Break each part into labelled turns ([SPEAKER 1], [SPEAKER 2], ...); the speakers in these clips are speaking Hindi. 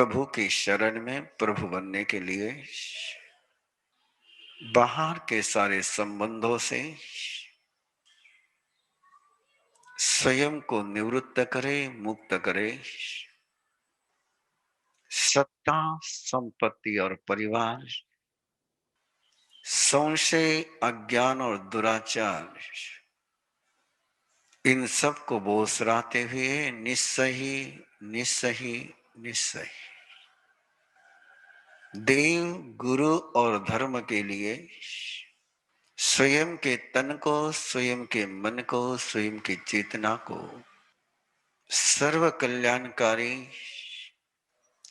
[SPEAKER 1] प्रभु की शरण में प्रभु बनने के लिए बाहर के सारे संबंधों से स्वयं को निवृत्त करे, मुक्त करे। सत्ता, संपत्ति और परिवार, संशय, अज्ञान और दुराचार, इन सब को बोसराते हुए निस्सही निस्सही निस्सही देव, गुरु और धर्म के लिए स्वयं के तन को, स्वयं के मन को, स्वयं की चेतना को सर्व कल्याणकारी,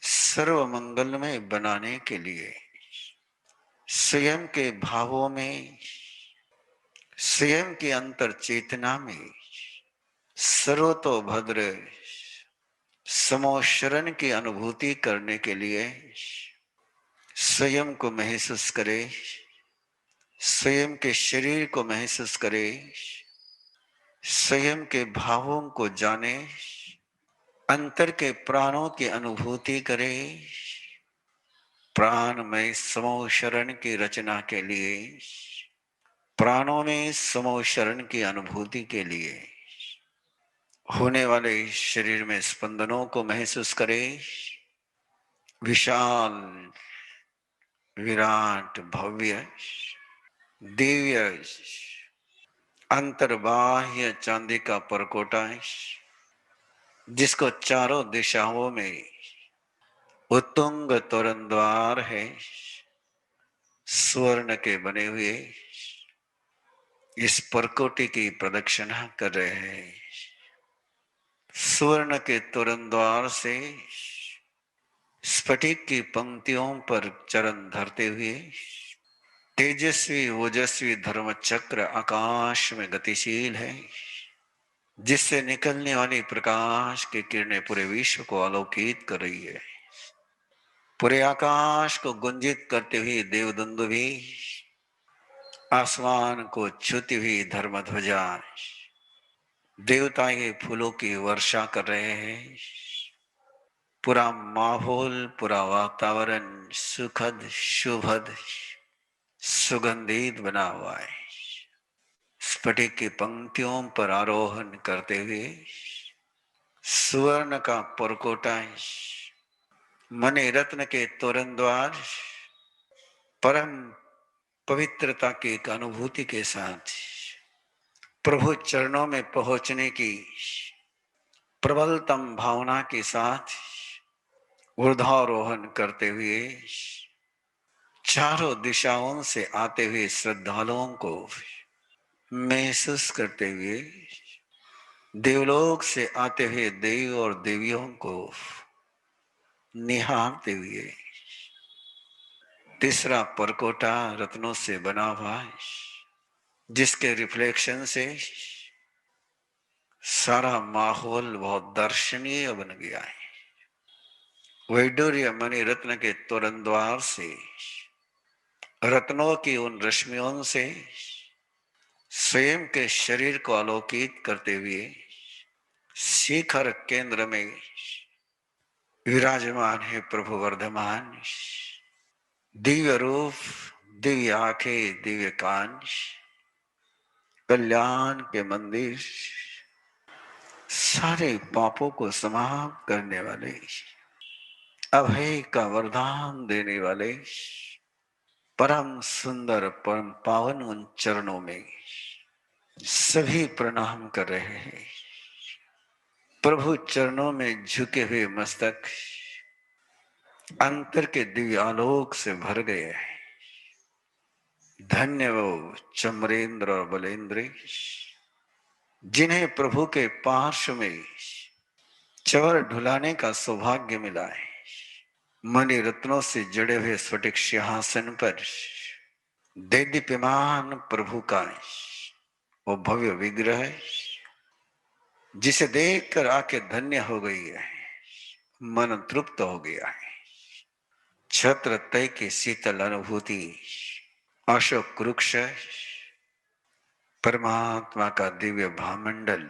[SPEAKER 1] सर्व मंगलमय बनाने के लिए स्वयं के भावों में, स्वयं की अंतर चेतना में सर्वतोभद्र समोशरण की अनुभूति करने के लिए स्वयं को महसूस करे, स्वयं के शरीर को महसूस करे, स्वयं के भावों को जाने, अंतर के प्राणों की अनुभूति करे। प्राणमय समोशरण की रचना के लिए, प्राणों में समोशरण की अनुभूति के लिए होने वाले शरीर में स्पंदनों को महसूस करे। विशाल, विराट, भव्य, दिव्य, अंतर्बाह्य चांदी का परकोटा, जिसको चारों दिशाओं में उत्तुंग तोरण द्वार है, स्वर्ण के बने हुए इस परकोटे की प्रदक्षिणा कर रहे हैं। स्वर्ण के तोरण द्वार से स्फटिक की पंक्तियों पर चरण धरते हुए तेजस्वी ओजस्वी धर्म चक्र आकाश में गतिशील है, जिससे निकलने वाली प्रकाश की किरणें पूरे विश्व को आलोकित कर रही है। पूरे आकाश को गुंजित करते हुए देवदुन्दुभी, आसमान को छूती हुई धर्म ध्वजा, देवता के फूलों की वर्षा कर रहे हैं। पूरा माहौल, पूरा वातावरण सुखद, शुभद, सुगंधित बना हुआ है। स्फटिक की पंक्तियों पर आरोहण करते हुए सुवर्ण का परकोटा, मणि रत्न के तोरण द्वार, परम पवित्रता की एक अनुभूति के साथ प्रभु चरणों में पहुंचने की प्रबलतम भावना के साथ ऊर्ध्वारोहण करते हुए चारों दिशाओं से आते हुए श्रद्धालुओं को महसूस करते हुए देवलोक से आते हुए देव और देवियों को निहारते हुए तीसरा परकोटा रत्नों से बना हुआ है, जिसके रिफ्लेक्शन से सारा माहौल बहुत दर्शनीय बन गया है। वैडूर्य मणि रत्न के तोरण द्वार से रत्नों की उन रश्मियों से स्वयं के शरीर को आलोकित करते हुए शिखर केंद्र में विराजमान है प्रभु वर्धमान। दिव्य रूप, दिव्य आंखें, दिव्य कान, कल्याण के मंदिर, सारे पापों को समाप्त करने वाले, अभय का वरदान देने वाले, परम सुंदर, परम पावन उन चरणों में सभी प्रणाम कर रहे हैं। प्रभु चरणों में झुके हुए मस्तक अंतर के दिव्य आलोक से भर गए हैं। धन्य वो चमरेंद्र और बलेंद्र, जिन्हें प्रभु के पार्श्व में चवर ढुलाने का सौभाग्य मिला है। मणि रत्नों से जड़े हुए स्फटिक सिंहासन पर देदीप्यमान प्रभु का वो भव्य विग्रह है, जिसे देखकर आके धन्य हो गई है, मन तृप्त हो गया है। छत्र तय की शीतल अनुभूति, अशोक वृक्ष, परमात्मा का दिव्य भामंडल,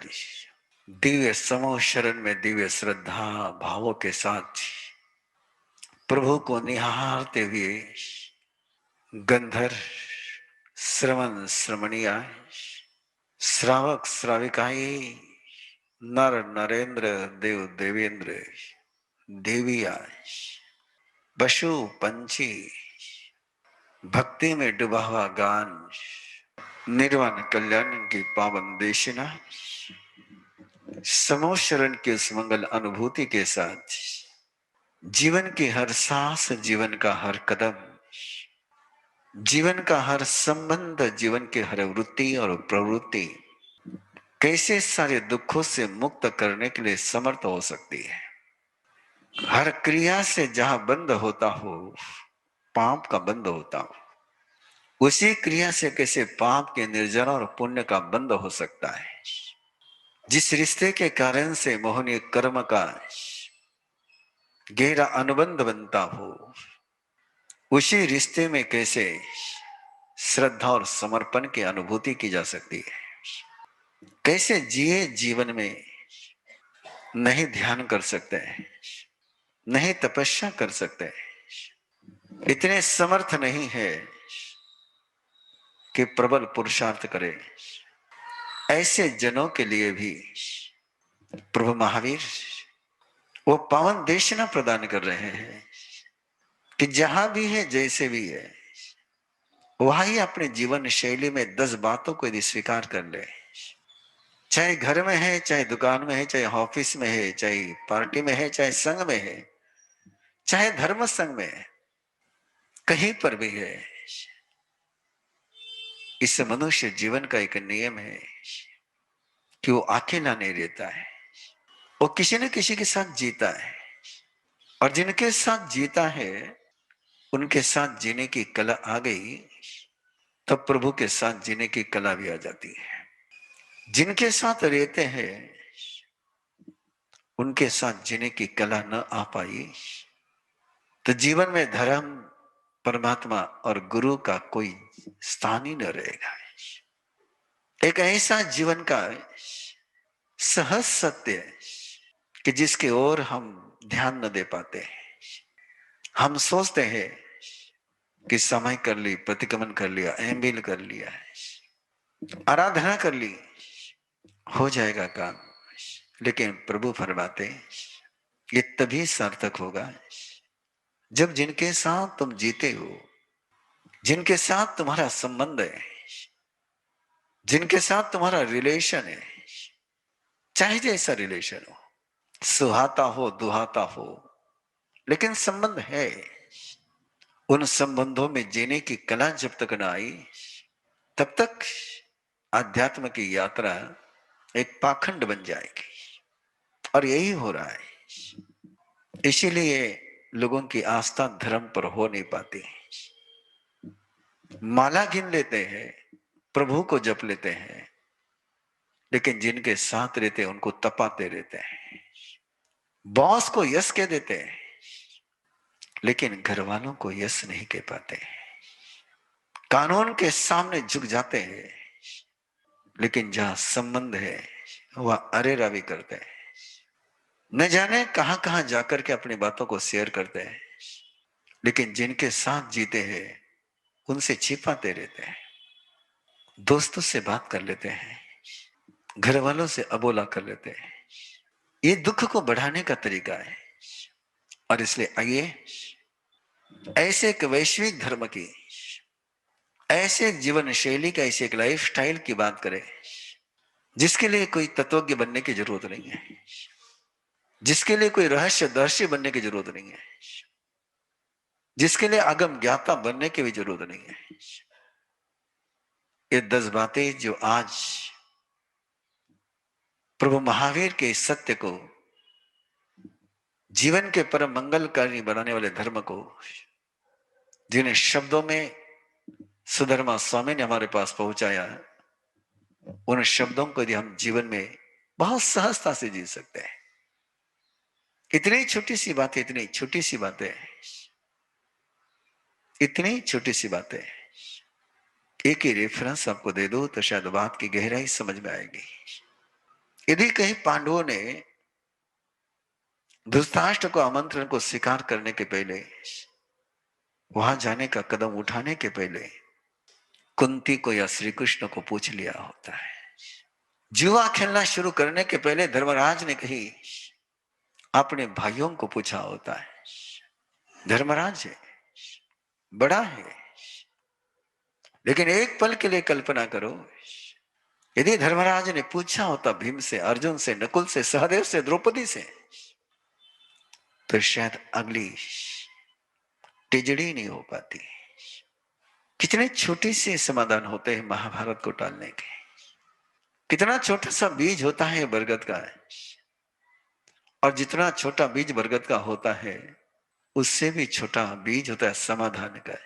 [SPEAKER 1] दिव्य समोशरण में दिव्य श्रद्धा भावों के साथ प्रभु को निहारते हुए गंधर्व, श्रवण श्रमणीय, श्रावक श्राविकाएं, नर नरेंद्र, देव देवेंद्र, देविया, पशु पंछी, भक्ति में डूबा हुआ गान, निर्वाण कल्याण की पावन देशना, समो शरण के उस मंगल अनुभूति के साथ जीवन की हर सांस, जीवन का हर कदम, जीवन का हर संबंध, जीवन की हर वृत्ति और प्रवृत्ति कैसे सारे दुखों से मुक्त करने के लिए समर्थ हो सकती है। हर क्रिया से जहां बंद होता हो, पाप का बंद होता हो, उसी क्रिया से कैसे पाप के निर्जन और पुण्य का बंद हो सकता है। जिस रिश्ते के कारण से मोहनीय कर्म का गहरा अनुबंध बनता हो, उसी रिश्ते में कैसे श्रद्धा और समर्पण की अनुभूति की जा सकती है। कैसे जिए जीवन में नहीं ध्यान कर सकते हैं, नहीं तपस्या कर सकते हैं, इतने समर्थ नहीं है कि प्रबल पुरुषार्थ करे। ऐसे जनों के लिए भी प्रभु महावीर वो पावन देशना प्रदान कर रहे हैं कि जहां भी है, जैसे भी है, वहां ही अपने जीवन शैली में 10 बातों को यदि स्वीकार कर ले, चाहे घर में है, चाहे दुकान में है, चाहे ऑफिस में है, चाहे पार्टी में है, चाहे संघ में है, चाहे धर्म संघ में है, कहीं पर भी है, इस मनुष्य जीवन का एक नियम है कि वो अकेला नहीं रहता है, वो किसी न किसी के साथ जीता है, और जिनके साथ जीता है उनके साथ जीने की कला आ गई, तब प्रभु के साथ जीने की कला भी आ जाती है। जिनके साथ रहते हैं उनके साथ जीने की कला न आ पाई, तो जीवन में धर्म, परमात्मा और गुरु का कोई स्थान ही न रहेगा। एक ऐसा जीवन का सहज सत्य कि जिसके ओर हम ध्यान न दे पाते हैं। हम सोचते हैं कि समय कर ली, प्रतिक्रमण कर लिया, एमबिल कर लिया, आराधना कर ली, हो जाएगा काम। लेकिन प्रभु फरमाते ये तभी सार्थक होगा जब जिनके साथ तुम जीते हो, जिनके साथ तुम्हारा संबंध है, जिनके साथ तुम्हारा रिलेशन है, चाहे जैसा रिलेशन हो, सुहाता हो दुहाता हो, लेकिन संबंध है, उन संबंधों में जीने की कला जब तक न आई, तब तक आध्यात्म की यात्रा एक पाखंड बन जाएगी। और यही हो रहा है। इसीलिए लोगों की आस्था धर्म पर हो नहीं पाती। माला गिन लेते हैं, प्रभु को जप लेते हैं, लेकिन जिनके साथ रहते हैं उनको तपाते रहते हैं। बॉस को यस कह देते हैं, लेकिन घर वालों को यस नहीं कह पाते। कानून के सामने झुक जाते हैं, लेकिन जहां संबंध है वह अरे रावी करते हैं। न जाने कहां कहां जाकर के अपनी बातों को शेयर करते हैं, लेकिन जिनके साथ जीते हैं उनसे छिपाते रहते हैं। दोस्तों से बात कर लेते हैं, घर वालों से अबोला कर लेते हैं। ये दुख को बढ़ाने का तरीका है। और इसलिए आइए ऐसे एक वैश्विक धर्म की, ऐसे एक जीवन शैली का, ऐसे एक लाइफ स्टाइल की बात करें जिसके लिए कोई तत्वज्ञ बनने की जरूरत नहीं है, जिसके लिए कोई रहस्यदर्शी बनने की जरूरत नहीं है, जिसके लिए अगम ज्ञाता बनने की भी जरूरत नहीं है। ये 10 बातें जो आज प्रभु महावीर के इस सत्य को, जीवन के परम मंगलकारी बनाने वाले धर्म को, जिन्हें शब्दों में सुधर्मा स्वामी ने हमारे पास पहुंचाया, उन शब्दों को यदि हम जीवन में बहुत सहजता से जी सकते हैं। इतनी छोटी सी बातें, इतनी छोटी सी बातें, इतनी छोटी सी बातें, एक ही रेफरेंस आपको दे दो तो शायद बात की गहराई समझ में आएगी। यदि कहीं पांडवों ने धृतराष्ट्र को आमंत्रण को स्वीकार करने के पहले, वहां जाने का कदम उठाने के पहले कुंती को या श्री कृष्ण को पूछ लिया होता है। जुआ खेलना शुरू करने के पहले धर्मराज ने कही अपने भाइयों को पूछा होता है। धर्मराज है, बड़ा है, लेकिन एक पल के लिए कल्पना करो, यदि धर्मराज ने पूछा होता भीम से, अर्जुन से, नकुल से, सहदेव से, द्रौपदी से, तो शायद अगली टिजड़ी नहीं हो पाती। कितने छोटे से समाधान होते हैं महाभारत को टालने के। कितना छोटा सा बीज होता है बरगद का, और जितना छोटा बीज बरगद का होता है उससे भी छोटा बीज होता है समाधान का।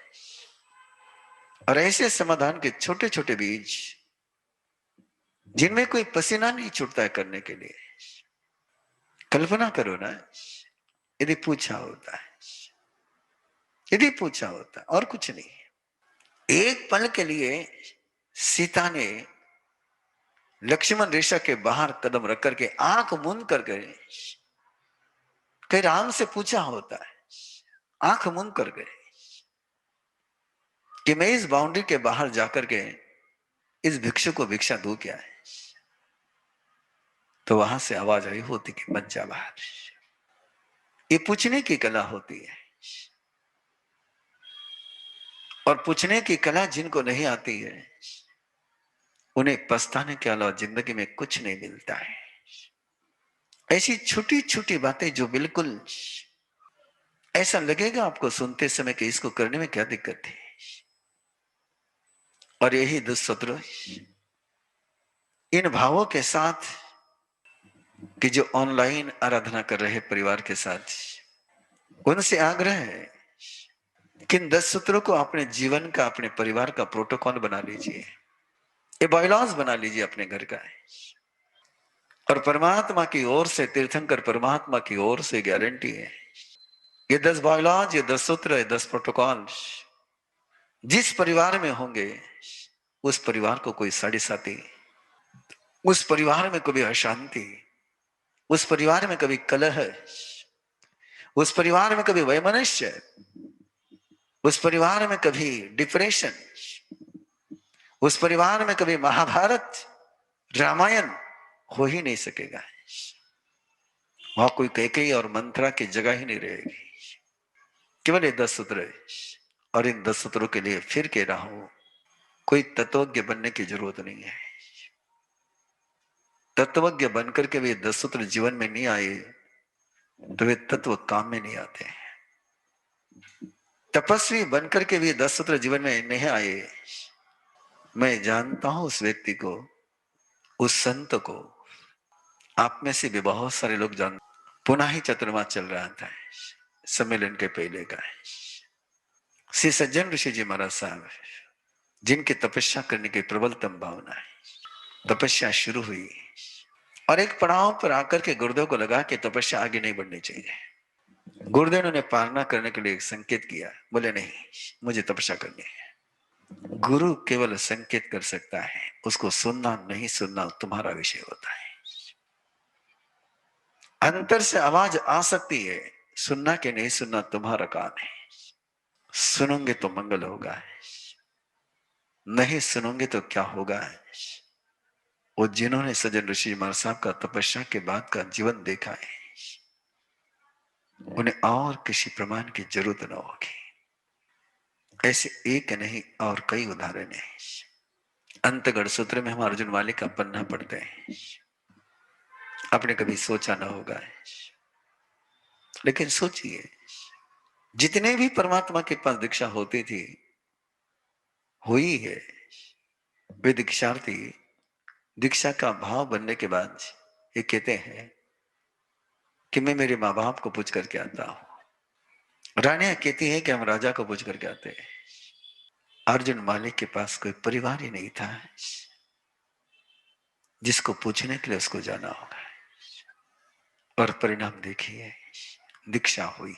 [SPEAKER 1] और ऐसे समाधान के छोटे छोटे बीज जिनमें कोई पसीना नहीं छूटता है करने के लिए। कल्पना करो ना, यदि पूछा होता है, यदि पूछा होता, और कुछ नहीं। एक पल के लिए सीता ने लक्ष्मण रेखा के बाहर कदम रख करके आंख मूंद करके कहीं राम से पूछा होता है, आंख मूंद कर गए कि मैं इस बाउंड्री के बाहर जाकर के इस भिक्षु को भिक्षा दूं क्या है, तो वहां से आवाज आई होती कि बन जा बाहर। ये पूछने की कला होती है, और पूछने की कला जिनको नहीं आती है उन्हें पछताने के अलावा जिंदगी में कुछ नहीं मिलता है। ऐसी छोटी छोटी बातें जो बिल्कुल ऐसा लगेगा आपको सुनते समय कि इसको करने में क्या दिक्कत है, और यही दुष्शत्रु इन भावों के साथ कि जो ऑनलाइन आराधना कर रहे परिवार के साथ, उनसे आग्रह है कि इन 10 सूत्रों को अपने जीवन का, अपने परिवार का प्रोटोकॉल बना लीजिए, ये बायलॉज बना लीजिए अपने घर का। और परमात्मा की ओर से, तीर्थंकर परमात्मा की ओर से गारंटी है, ये 10 बायलॉज, ये 10 सूत्र, ये 10 प्रोटोकॉल जिस परिवार में होंगे उस परिवार को कोई साड़ी साथी, उस परिवार में कभी अशांति, उस परिवार में कभी कलह, उस परिवार में कभी वैमनस्य, उस परिवार में कभी डिप्रेशन, उस परिवार में कभी महाभारत रामायण हो ही नहीं सकेगा। वहां कोई कैकेयी और मंत्रा की जगह ही नहीं रहेगी। केवल ये 10 सूत्र है, और इन 10 सूत्रों के लिए फिर कह रहा हूं, कोई तत्वज्ञ बनने की जरूरत नहीं है। तत्वज्ञ बनकर के वे 10 सूत्र जीवन में नहीं आए तो वे तत्व काम में नहीं आते। तपस्वी बनकर के वे 10 सूत्र जीवन में नहीं आए। मैं जानता हूं उस व्यक्ति को, उस संत को, आप में से भी बहुत सारे लोग जानते। पुनः ही चतुर्मास चल रहा था, सम्मेलन के पहले का। श्री सज्जन ऋषि जी महाराज साहब, जिनकी तपस्या करने की प्रबल भावना है, तपस्या शुरू हुई और एक पड़ाव पर आकर के गुरुदेव को लगा कि तपस्या आगे नहीं बढ़नी चाहिए। गुरुदेव ने पालना करने के लिए एक संकेत किया, बोले नहीं मुझे तपस्या करनी है। गुरु केवल संकेत कर सकता है, उसको सुनना नहीं सुनना तुम्हारा विषय होता है। अंतर से आवाज आ सकती है, सुनना कि नहीं सुनना तुम्हारा काम है। सुनोगे तो मंगल होगा, नहीं सुनोगे तो क्या होगा। वो जिन्होंने सज्जन ऋषि महाराज साहब का तपस्या के बाद का जीवन देखा है, उन्हें और किसी प्रमाण की जरूरत न होगी। ऐसे एक नहीं और कई उदाहरण है। अंतगढ़ सूत्र में हम अर्जुन वाले का पन्ना पढ़ते हैं, आपने कभी सोचा ना होगा, लेकिन सोचिए जितने भी परमात्मा के पास दीक्षा होती थी, हुई है, वे दीक्षार्थी दीक्षा का भाव बनने के बाद ये कहते हैं कि मैं मेरे माँ बाप को पूछ करके आता हूं। रानियां कहती है कि हम राजा को पूछ करके आते हैं। अर्जुन मालिक के पास कोई परिवार ही नहीं था जिसको पूछने के लिए उसको जाना होगा। और परिणाम देखिए, दीक्षा हुई,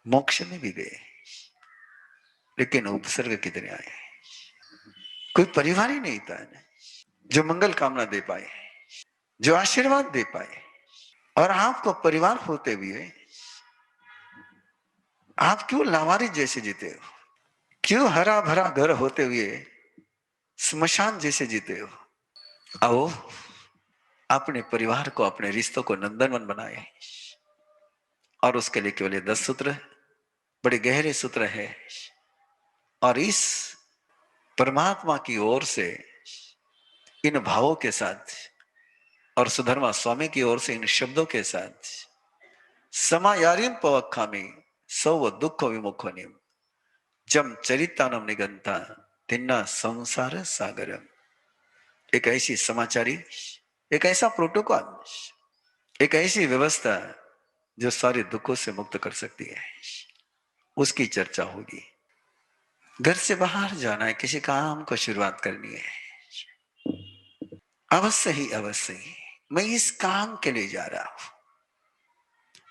[SPEAKER 1] मोक्ष में भी गए, लेकिन उपसर्ग कितने आए। कोई परिवार ही नहीं था जो मंगल कामना दे पाए, जो आशीर्वाद दे पाए। और आपको परिवार होते हुए आप क्यों लावारिस जैसे जीते हो? क्यों हरा भरा घर होते हुए स्मशान जैसे जीते हो? आओ अपने परिवार को, अपने रिश्तों को नंदनवन बनाए। और उसके लिए केवल 10 सूत्र, बड़े गहरे सूत्र है। और इस परमात्मा की ओर से इन भावों के साथ और सुधर्मा स्वामी की ओर से इन शब्दों के साथ, समायारिम पवखामी सौ दुख विमुखनिम जम चरितानम निगंता तिन्ना संसार सागरम। एक ऐसी समाचारी, एक ऐसा प्रोटोकॉल, एक ऐसी व्यवस्था जो सारे दुखों से मुक्त कर सकती है, उसकी चर्चा होगी। घर से बाहर जाना है, किसी काम को शुरुआत करनी है, अवश्य ही अवश्य ही मैं इस काम के लिए जा रहा हूं,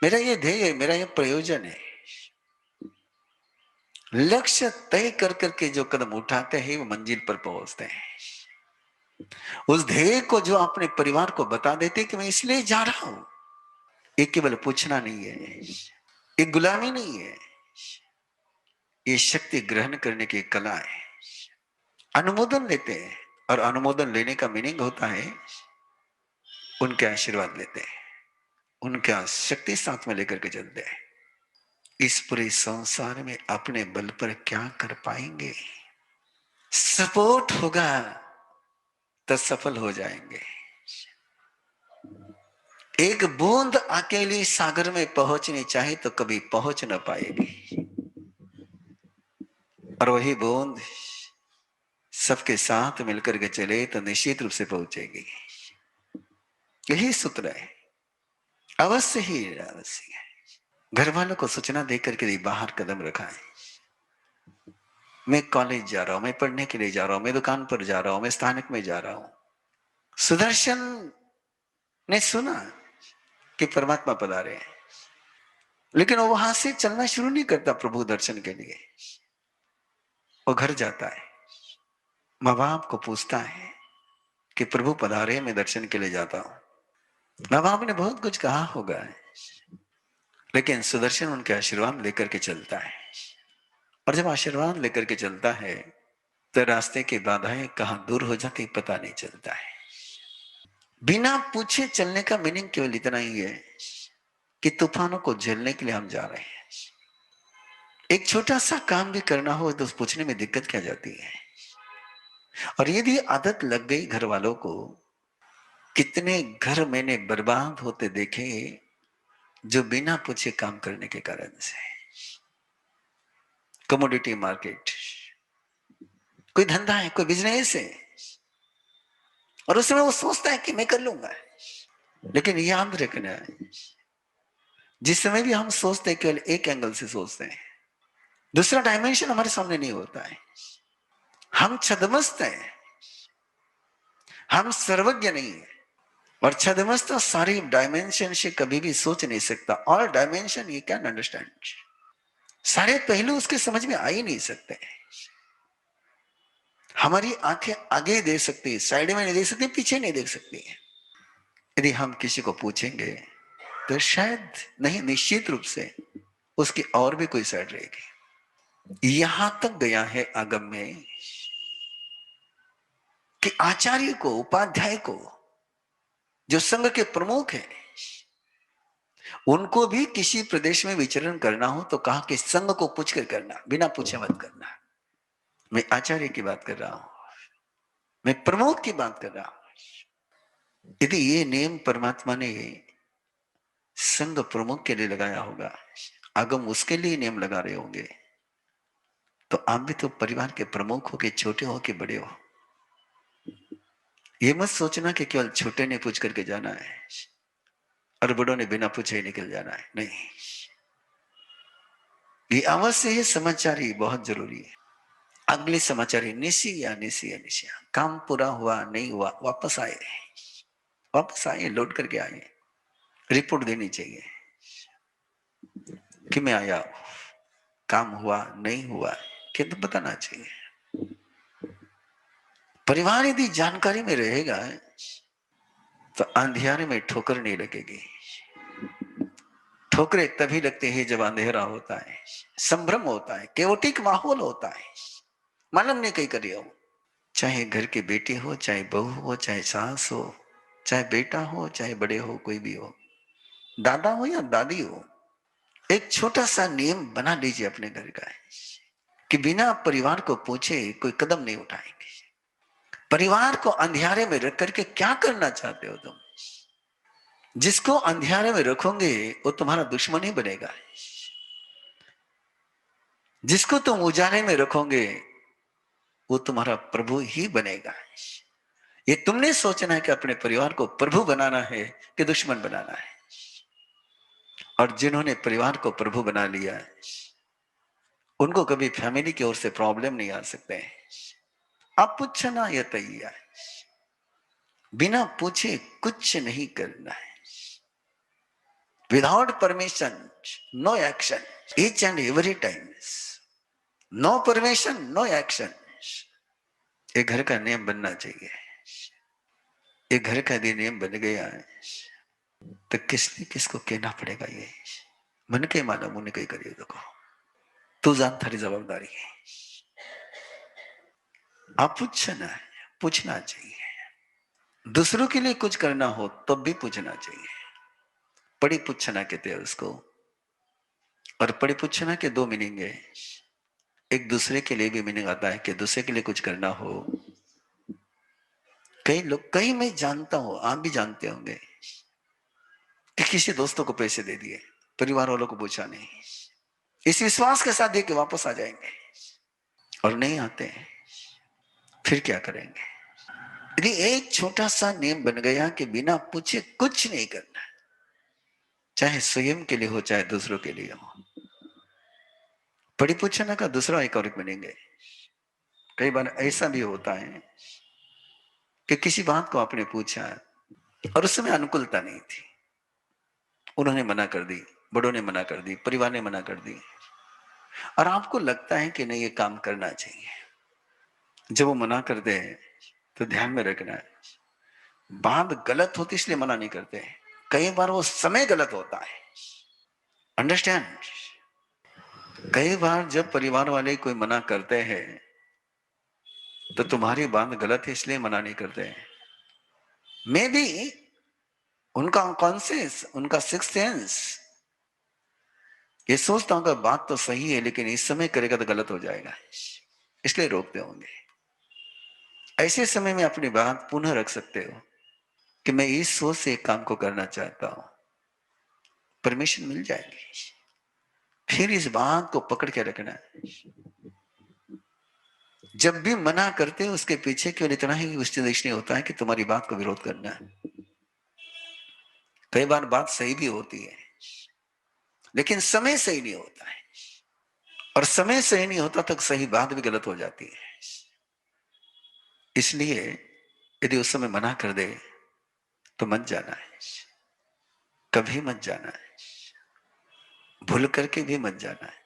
[SPEAKER 1] मेरा ये ध्येय है, मेरा ये प्रयोजन है। लक्ष्य तय कर करके जो कदम उठाते हैं वो मंजिल पर पहुंचते हैं। उस ध्येय को जो अपने परिवार को बता देते कि मैं इसलिए जा रहा हूं, ये केवल पूछना नहीं है, ये गुलामी नहीं है, ये शक्ति ग्रहण करने की कला है। अनुमोदन लेते हैं, और अनुमोदन लेने का मीनिंग होता है उनके आशीर्वाद लेते हैं, उनका शक्ति साथ में लेकर के चलते हैं। इस पूरे संसार में अपने बल पर क्या कर पाएंगे? सपोर्ट होगा तो सफल हो जाएंगे। एक बूंद अकेली सागर में पहुंचनी चाहे तो कभी पहुंच ना पाएगी, और वही बूंद सबके साथ मिलकर के चले तो निश्चित रूप से पहुंचेगी। यही सूत्र है। अवश्य ही अवश्य है। घर वालों को सूचना देकर के बाहर कदम रखा है। मैं कॉलेज जा रहा हूं, मैं पढ़ने के लिए जा रहा हूं, मैं दुकान पर जा रहा हूं, मैं स्थानक में जा रहा हूं। सुदर्शन ने सुना कि परमात्मा पधारे हैं, लेकिन वो वहां से चलना शुरू नहीं करता प्रभु दर्शन के लिए। वो घर जाता है, माँ बाप को पूछता है कि प्रभु पधारे, मैं दर्शन के लिए जाता हूं। माँ बाप ने बहुत कुछ कहा होगा, लेकिन सुदर्शन उनके आशीर्वाद लेकर के चलता है। और जब आशीर्वाद लेकर के चलता है तो रास्ते की बाधाएं कहां दूर हो जाती पता नहीं चलता है। बिना पूछे चलने का मीनिंग केवल इतना ही है कि तूफानों को झेलने के लिए हम जा रहे हैं। एक छोटा सा काम भी करना हो तो पूछने में दिक्कत क्या जाती है। और यदि आदत लग गई घर वालों को, कितने घर मैंने बर्बाद होते देखे जो बिना पूछे काम करने के कारण से। कमोडिटी मार्केट, कोई धंधा है, कोई बिजनेस है, और उस समय वो सोचता है कि मैं कर लूंगा, लेकिन याद रखना है जिस समय भी हम सोचते हैं केवल एक एंगल से सोचते हैं, दूसरा डायमेंशन हमारे सामने नहीं होता है। हम छदमस्त हैं, हम सर्वज्ञ नहीं है। और छदमस्त सारी डायमेंशन से कभी भी सोच नहीं सकता। और डायमेंशन ये कैन अंडरस्टैंड, सारे पहलू उसके समझ में आ ही नहीं सकते। हमारी आंखें आगे देख सकती है, साइड में नहीं देख सकती, पीछे नहीं देख सकती है। यदि हम किसी को पूछेंगे तो शायद नहीं, निश्चित रूप से उसकी और भी कोई साइड रहेगी। यहां तक गया है आगम में कि आचार्य को, उपाध्याय को, जो संघ के प्रमुख हैं, उनको भी किसी प्रदेश में विचरण करना हो तो कहा कि संघ को पूछकर करना, बिना पूछे मत करना। मैं आचार्य की बात कर रहा हूं, मैं प्रमुख की बात कर रहा हूं। यदि ये नियम परमात्मा ने संघ प्रमुख के लिए लगाया होगा, आगम उसके लिए नियम लगा रहे होंगे, तो आप भी तो परिवार के प्रमुख हो, के छोटे हो, के बड़े हो। ये मत सोचना कि केवल छोटे ने पूछ करके जाना है और बड़ों ने बिना पूछे ही निकल जाना है, नहीं। ये अवश्य है, समाचारी बहुत जरूरी है। अगले समाचारी निशिया निशिया निशिया, काम पूरा हुआ नहीं हुआ, वापस आए, वापस आए, लौट करके आए, रिपोर्ट देनी चाहिए कि मैं आया, काम हुआ नहीं हुआ, किंतु बताना चाहिए। परिवार यदि जानकारी में रहेगा तो अंधियारे में ठोकर नहीं लगेगी। ठोकरें तभी लगती है जब अंधेरा होता है, संभ्रम होता है, केओटिक माहौल होता है, मालूम नहीं कहीं करिए हो। चाहे घर की बेटी हो, चाहे बहू हो, चाहे सास हो, चाहे बेटा हो, चाहे बड़े हो, कोई भी हो, दादा हो या दादी हो, एक छोटा सा नियम बना लीजिए अपने घर का कि बिना परिवार को पूछे कोई कदम नहीं उठाएंगे। परिवार को अंधियारे में रख करके क्या करना चाहते हो तुम? जिसको अंधियारे में रखोगे वो तुम्हारा दुश्मन ही बनेगा। जिसको तुम उजाले में रखोगे वो तुम्हारा प्रभु ही बनेगा। ये तुमने सोचना है कि अपने परिवार को प्रभु बनाना है कि दुश्मन बनाना है। और जिन्होंने परिवार को प्रभु बना लिया है उनको कभी फैमिली की ओर से प्रॉब्लम नहीं आ सकते। आप पूछना यह तैयार, बिना पूछे कुछ नहीं करना है। Without permission no action, each and every time no permission no action. ये घर का नियम बनना चाहिए। ये घर का यदि नियम बन गया है तो किसने किसको कहना पड़ेगा? ये मन के माना मुन कही करिए देखो, तू जान थारी जवाबदारी है। आप पूछना है, पूछना चाहिए। दूसरों के लिए कुछ करना हो तब भी पूछना चाहिए। पड़ी पूछना कहते हैं उसको। और पड़ी पूछना के दो मीनिंग है। एक दूसरे के लिए भी मीनिंग आता है कि दूसरे के लिए कुछ करना हो। कई लोग, कई मैं जानता हूं, आप भी जानते होंगे कि किसी दोस्तों को पैसे दे दिए, परिवार वालों को पूछा नहीं, इस विश्वास के साथ दे के वापस आ जाएंगे और नहीं आते हैं, फिर क्या करेंगे? यदि एक छोटा सा नियम बन गया कि बिना पूछे कुछ नहीं करना, चाहे स्वयं के लिए हो चाहे दूसरों के लिए हो। पड़ी पूछना का दूसरा एक और बनेंगे। कई बार ऐसा भी होता है कि किसी बात को आपने पूछा और उस समय अनुकूलता नहीं थी, उन्होंने मना कर दी, बड़ों ने मना कर दी, परिवार ने मना कर दी, और आपको लगता है कि नहीं ये काम करना चाहिए। जब वो मना कर दे तो ध्यान में रखना है, बात गलत होती इसलिए मना नहीं करते, कई बार वो समय गलत होता है। अंडरस्टैंड? कई बार जब परिवार वाले कोई मना करते हैं तो तुम्हारी बात गलत है इसलिए मना नहीं करते हैं। मे बी उनका कॉन्सियस, उनका सिक्स सेंस ये सोचता हूं कि बात तो सही है लेकिन इस समय करेगा तो गलत हो जाएगा, इसलिए रोकते होंगे। ऐसे समय में अपनी बात पुनः रख सकते हो कि मैं इस सोच से एक काम को करना चाहता हूं, परमिशन मिल जाएगी। फिर इस बात को पकड़ के रखना है। जब भी मना करते हो उसके पीछे केवल इतना ही उद्देश्य होता है कि तुम्हारी बात को विरोध करना है। कई बार बात सही भी होती है लेकिन समय सही नहीं होता है, और समय सही नहीं होता तक सही बात भी गलत हो जाती है। इसलिए यदि उस समय मना कर दे तो मत जाना है, कभी मत जाना है, भूल करके भी मत जाना है।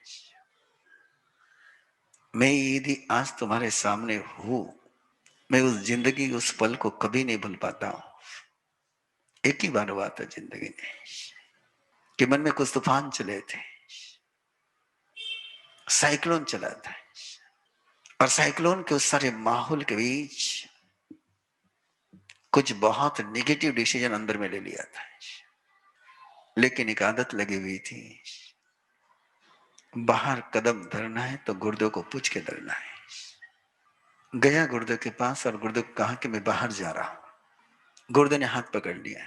[SPEAKER 1] मैं यदि आज तुम्हारे सामने हूं, मैं उस जिंदगी उस पल को कभी नहीं भूल पाता हूं। एक ही बार हुआ था जिंदगी में कि मन में कुछ तूफान चले थे, साइक्लोन चला था, और साइक्लोन के उस सारे माहौल के बीच कुछ बहुत नेगेटिव डिसीजन अंदर में ले लिया था। लेकिन एक आदत लगी हुई थी, बाहर कदम धरना है तो गुर्दे को पूछ के धरना है। गया गुर्दे के पास और गुर्दे को कहा कि मैं बाहर जा रहा हूं। गुर्दे ने हाथ पकड़ लिया,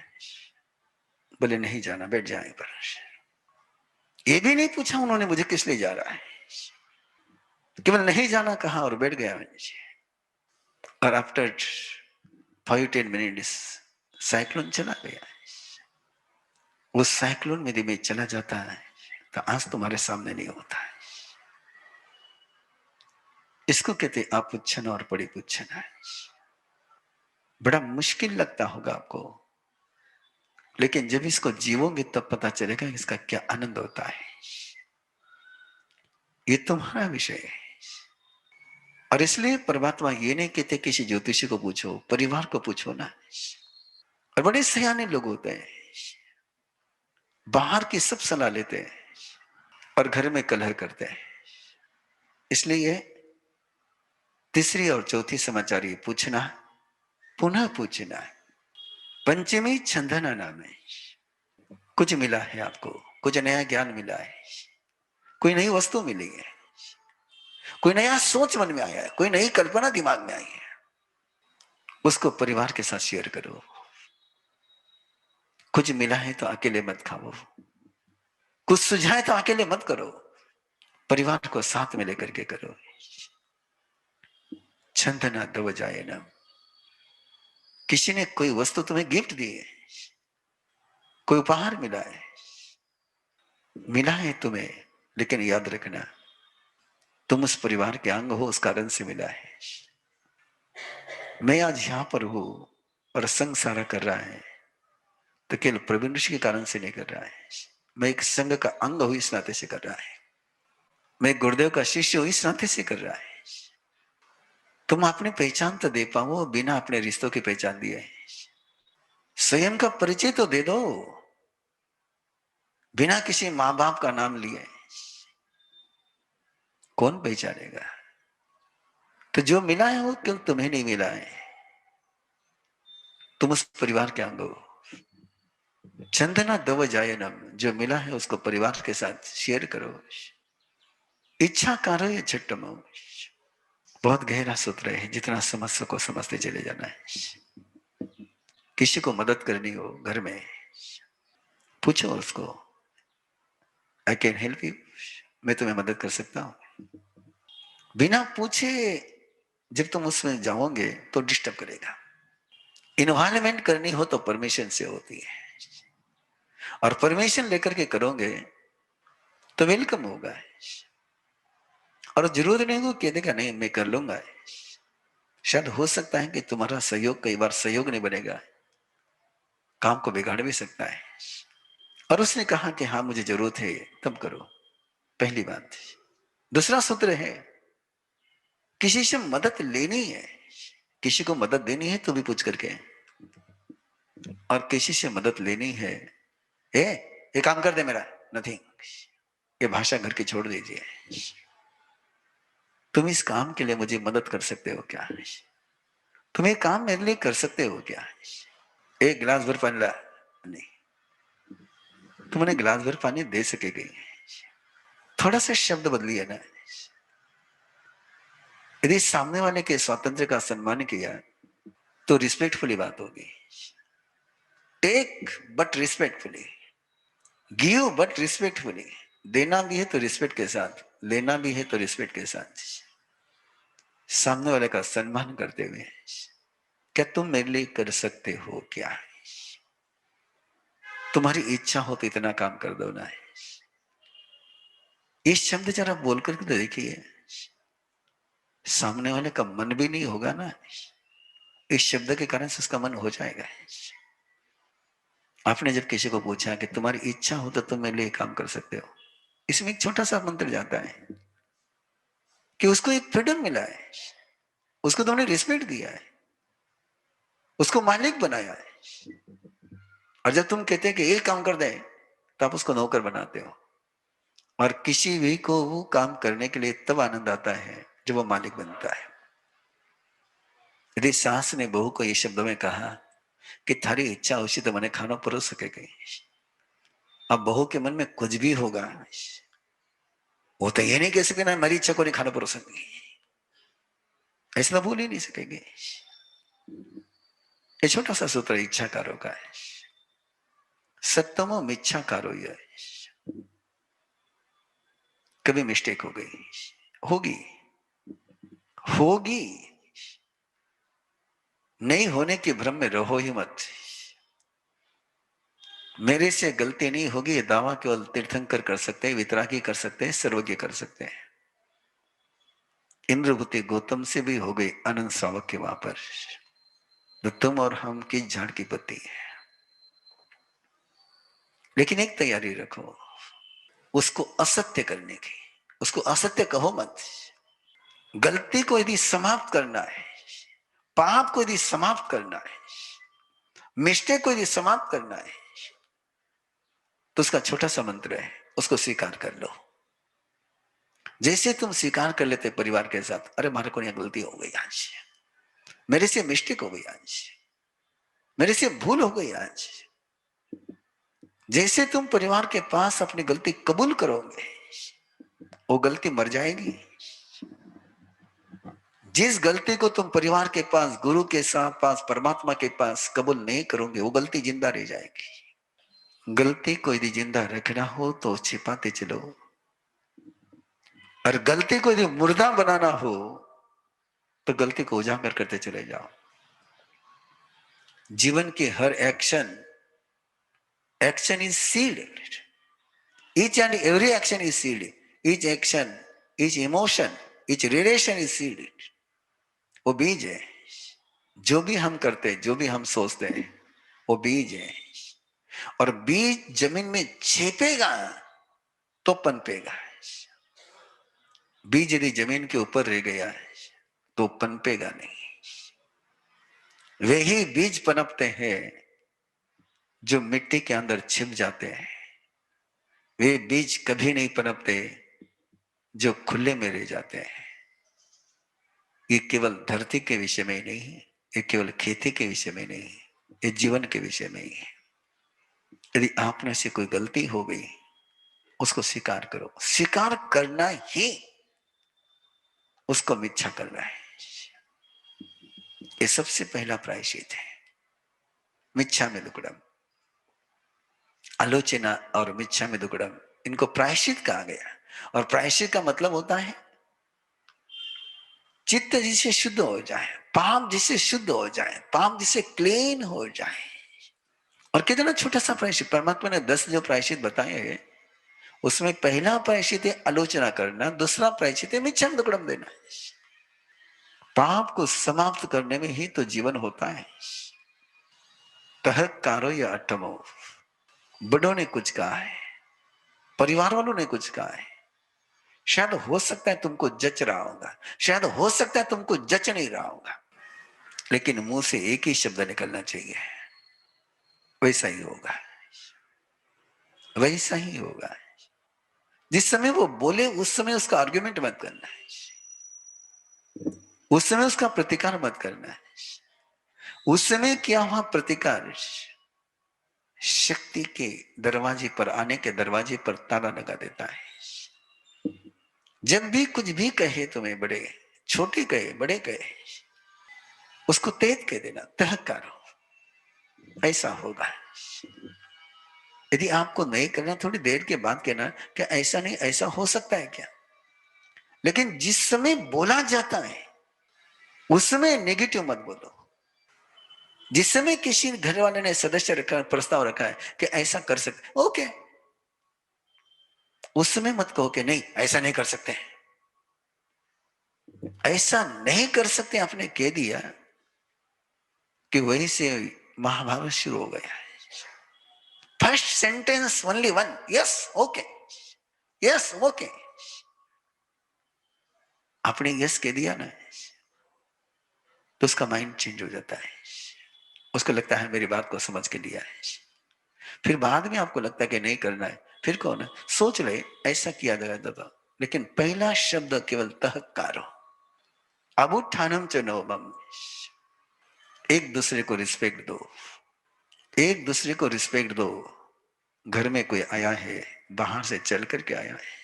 [SPEAKER 1] बोले नहीं जाना, बैठ जाए पर। ये भी नहीं पूछा उन्होंने मुझे किस लिए जा रहा है, केवल नहीं जाना कहा और बैठ गया नीचे। और आफ्टर 5-10 मिनट्स साइक्लोन चला गया। उस साइक्लोन में यदि मैं चला जाता है तो आज तुम्हारे सामने नहीं होता है। इसको कहते आप पुच्छन और पड़ी पुच्छन है। बड़ा मुश्किल लगता होगा आपको, लेकिन जब इसको जीवोगे तब पता चलेगा इसका क्या आनंद होता है। ये तुम्हारा विषय है। और इसलिए परमात्मा ये नहीं कहते किसी ज्योतिषी को पूछो, परिवार को पूछो ना। और बड़े सयाने लोग होते हैं, बाहर की सब सलाह लेते हैं और घर में कलह करते हैं। इसलिए तीसरी और चौथी समाचार ये पूछना, पुनः पूछना, पंचमी छंदना नाम है। कुछ मिला है आपको, कुछ नया ज्ञान मिला है, कोई नई वस्तु मिली है, कोई नया सोच मन में आया है, कोई नई कल्पना दिमाग में आई है, उसको परिवार के साथ शेयर करो। कुछ मिला है तो अकेले मत खाओ, कुछ सुझाए तो अकेले मत करो, परिवार को साथ में लेकर के करो। छंदना दव जाए ना, किसी ने कोई वस्तु तुम्हें गिफ्ट दी है, कोई उपहार मिला है तुम्हें, लेकिन याद रखना तुम उस परिवार के अंग हो, उस कारण से मिला है। मैं आज यहां पर हूं और संग सारा कर रहा है तो केवल प्रवीण ऋषि के कारण से नहीं कर रहा है, मैं एक संघ का अंग हूं इस नाते से कर रहा है, मैं गुरुदेव का शिष्य हूं इस नाते से कर रहा है। तुम अपनी पहचान तो दे पाओ, बिना अपने रिश्तों की पहचान दिए। स्वयं का परिचय तो दे दो, बिना किसी मां बाप का नाम लिए कौन पहचानेगा। तो जो मिला है वो केवल तुम्हें नहीं मिला है, तुम उस परिवार के अंग हो। चंदना दव जायनम, जो मिला है उसको परिवार के साथ शेयर करो। इच्छा करो ये छठम, बहुत गहरा सूत्र है, जितना समझ सको समझते चले जाना है। किसी को मदद करनी हो घर में, पूछो उसको, आई कैन हेल्प यू, मैं तुम्हें मदद कर सकता हूं। बिना पूछे जब तुम उसमें जाओगे तो डिस्टर्ब करेगा। इन्वॉल्वमेंट करनी हो तो परमिशन से होती है, और परमिशन लेकर के करोगे तो वेलकम होगा। और जरूर नहीं हो कह देगा नहीं मैं कर लूंगा, शायद हो सकता है कि तुम्हारा सहयोग कई बार सहयोग नहीं बनेगा, काम को बिगाड़ भी सकता है। और उसने कहा कि हाँ मुझे जरूरत है, तब करो, पहली बात। दूसरा सूत्र है, किसी से मदद लेनी है, किसी को मदद देनी है तो भी पूछ करके, और किसी से मदद लेनी है, ए ये काम कर दे मेरा, नथिंग, ये भाषा घर की छोड़ दीजिए। तुम इस काम के लिए मुझे मदद कर सकते हो क्या, तुम ये काम मेरे लिए कर सकते हो क्या, एक गिलास भर पानी ला, नहीं, तुमने गिलास भर पानी दे सकेगी, थोड़ा सा शब्द बदलिए ना। यदि सामने वाले के स्वातंत्र का सम्मान किया तो रिस्पेक्टफुली बात होगी। Take but respectfully, give but respectfully, देना भी है तो रिस्पेक्ट के साथ, लेना भी है तो रिस्पेक्ट के साथ, सामने वाले का सम्मान करते हुए, क्या तुम मेरे लिए कर सकते हो क्या, तुम्हारी इच्छा हो तो इतना काम कर दो ना। इस शब्द जरा बोल करके तो देखिए, सामने वाले का मन भी नहीं होगा ना, इस शब्द के कारण से उसका मन हो जाएगा। आपने जब किसी को पूछा कि तुम्हारी इच्छा हो तो तुम मेरे लिए काम कर सकते हो, इसमें एक छोटा सा मंत्र जाता है कि उसको एक फ्रीडम मिला है, उसको तुमने रिस्पेक्ट दिया है, उसको मालिक बनाया है। और जब तुम कहते हैं कि ये काम कर दे तो आप उसको नौकर बनाते हो, और किसी भी को वो काम करने के लिए तब आनंद आता है जब वो मालिक बनता है। यदि सास ने बहू को ये शब्द में कहा कि थारी इच्छा उसी तो मैंने खाना परोस सकेगी, अब बहू के मन में कुछ भी होगा, वो तो ये नहीं कह सके ना मेरी इच्छा को नहीं खाना परोसेंगे, ऐसा बोल ही नहीं सकेंगे। ये छोटा सा सूत्र इच्छा कारो का है, सत्तमो मिच्छा कारो, ये कभी मिस्टेक हो गई, होगी होगी, नहीं होने के भ्रम में रहो ही मत। मेरे से गलती नहीं होगी, ये दावा केवल तीर्थंकर कर सकते हैं, वितरागी कर सकते हैं, सर्वज्ञ कर सकते हैं। इंद्रभूति गौतम से भी हो गई अनंत श्रावक के वहां पर, तो तुम और हम की झाड़ की पत्ती है। लेकिन एक तैयारी रखो, उसको असत्य करने की, उसको असत्य कहो मत। गलती को यदि समाप्त करना है, पाप को यदि समाप्त करना है, मिस्टेक को यदि समाप्त करना है, तो उसका छोटा सा मंत्र है, उसको स्वीकार कर लो। जैसे तुम स्वीकार कर लेते परिवार के साथ, अरे मारे को यहाँ गलती हो गई आज, मेरे से मिस्टेक हो गई आज, मेरे से भूल हो गई आज। जैसे तुम परिवार के पास अपनी गलती कबूल करोगे, वो गलती मर जाएगी। जिस गलती को तुम परिवार के पास, गुरु के साथ पास, परमात्मा के पास कबूल नहीं करोगे, वो गलती जिंदा रह जाएगी। गलती को यदि जिंदा रखना हो तो छिपाते चलो, और गलती को यदि मुर्दा बनाना हो तो गलती को उजागर करते चले जाओ। जीवन के हर action is sealed. Each and every action is sealed. Each action, each emotion, each relation is sealed. वो बीज है। जो भी हम करते हैं, जो भी हम सोचते हैं, वो बीज है। और बीज जमीन में छेपेगा तो पनपेगा। बीज यदि जमीन के ऊपर रह गया तो पनपेगा नहीं। वे ही बीज पनपते हैं जो मिट्टी के अंदर छिप जाते हैं। वे बीज कभी नहीं पनपते जो खुले में रह जाते हैं। ये केवल धरती के विषय में ही नहीं है, ये केवल खेती के विषय में नहीं है, ये जीवन के विषय में ही है। यदि आप में से कोई गलती हो गई, उसको स्वीकार करो। स्वीकार करना ही उसको मिच्छा करना है। ये सबसे पहला प्रायश्चित है। मिच्छा में दुक्कडम, आलोचना और मिच्छा में दुक्कडम, इनको प्रायश्चित कहा गया। और प्रायश्चित का मतलब होता है चित्त जिससे शुद्ध हो जाए, पाप जिससे शुद्ध हो जाए, पाप जिससे क्लीन हो जाए। और कितना छोटा सा प्रायश्चित, परमात्मा ने 10 जो प्रायश्चित बताए हैं, उसमें पहला प्रायश्चित है आलोचना करना, दूसरा प्रायश्चित है मिच्छाम दुक्कडम देना। पाप को समाप्त करने में ही तो जीवन होता है। तहकारो या अट्टमो, बड़ों ने कुछ कहा है, परिवार वालों ने कुछ कहा है, शायद हो सकता है तुमको जच रहा होगा, शायद हो सकता है तुमको जच नहीं रहा होगा, लेकिन मुंह से एक ही शब्द निकलना चाहिए, वैसा ही होगा, वैसा ही होगा। जिस समय वो बोले उस समय उसका आर्ग्यूमेंट मत करना है, उस समय उसका प्रतिकार मत करना है। उस समय क्या हुआ प्रतिकार, शक्ति के दरवाजे पर, आने के दरवाजे पर ताला लगा देता है। जब भी कुछ भी कहे तुम्हें, बड़े छोटे कहे बड़े कहे, उसको तेज कह देना, तहकारो, ऐसा होगा। यदि आपको नहीं करना, थोड़ी देर के बाद कहना कि ऐसा नहीं, ऐसा हो सकता है क्या। लेकिन जिस समय बोला जाता है उस समय नेगेटिव मत बोलो। जिस समय किसी घर वाले ने सदस्य रखा, प्रस्ताव रखा है कि ऐसा कर सकते, ओके, उस समय मत कहो कि नहीं ऐसा नहीं कर सकते। ऐसा नहीं कर सकते आपने कह दिया कि वहीं से महाभारत शुरू हो गया। First sentence only one, yes okay, yes okay. आपने यस कह दिया ना, तो उसका माइंड चेंज हो जाता है। उसको लगता है मेरी बात को समझ के लिया है। फिर बाद में आपको लगता है कि नहीं करना है, फिर कौन है सोच ले ऐसा किया जाता था। लेकिन पहला शब्द केवल तहकारो, अबुत्थानम च नवमम, एक दूसरे को रिस्पेक्ट दो, एक दूसरे को रिस्पेक्ट दो। घर में कोई आया है, बाहर से चल करके आया है,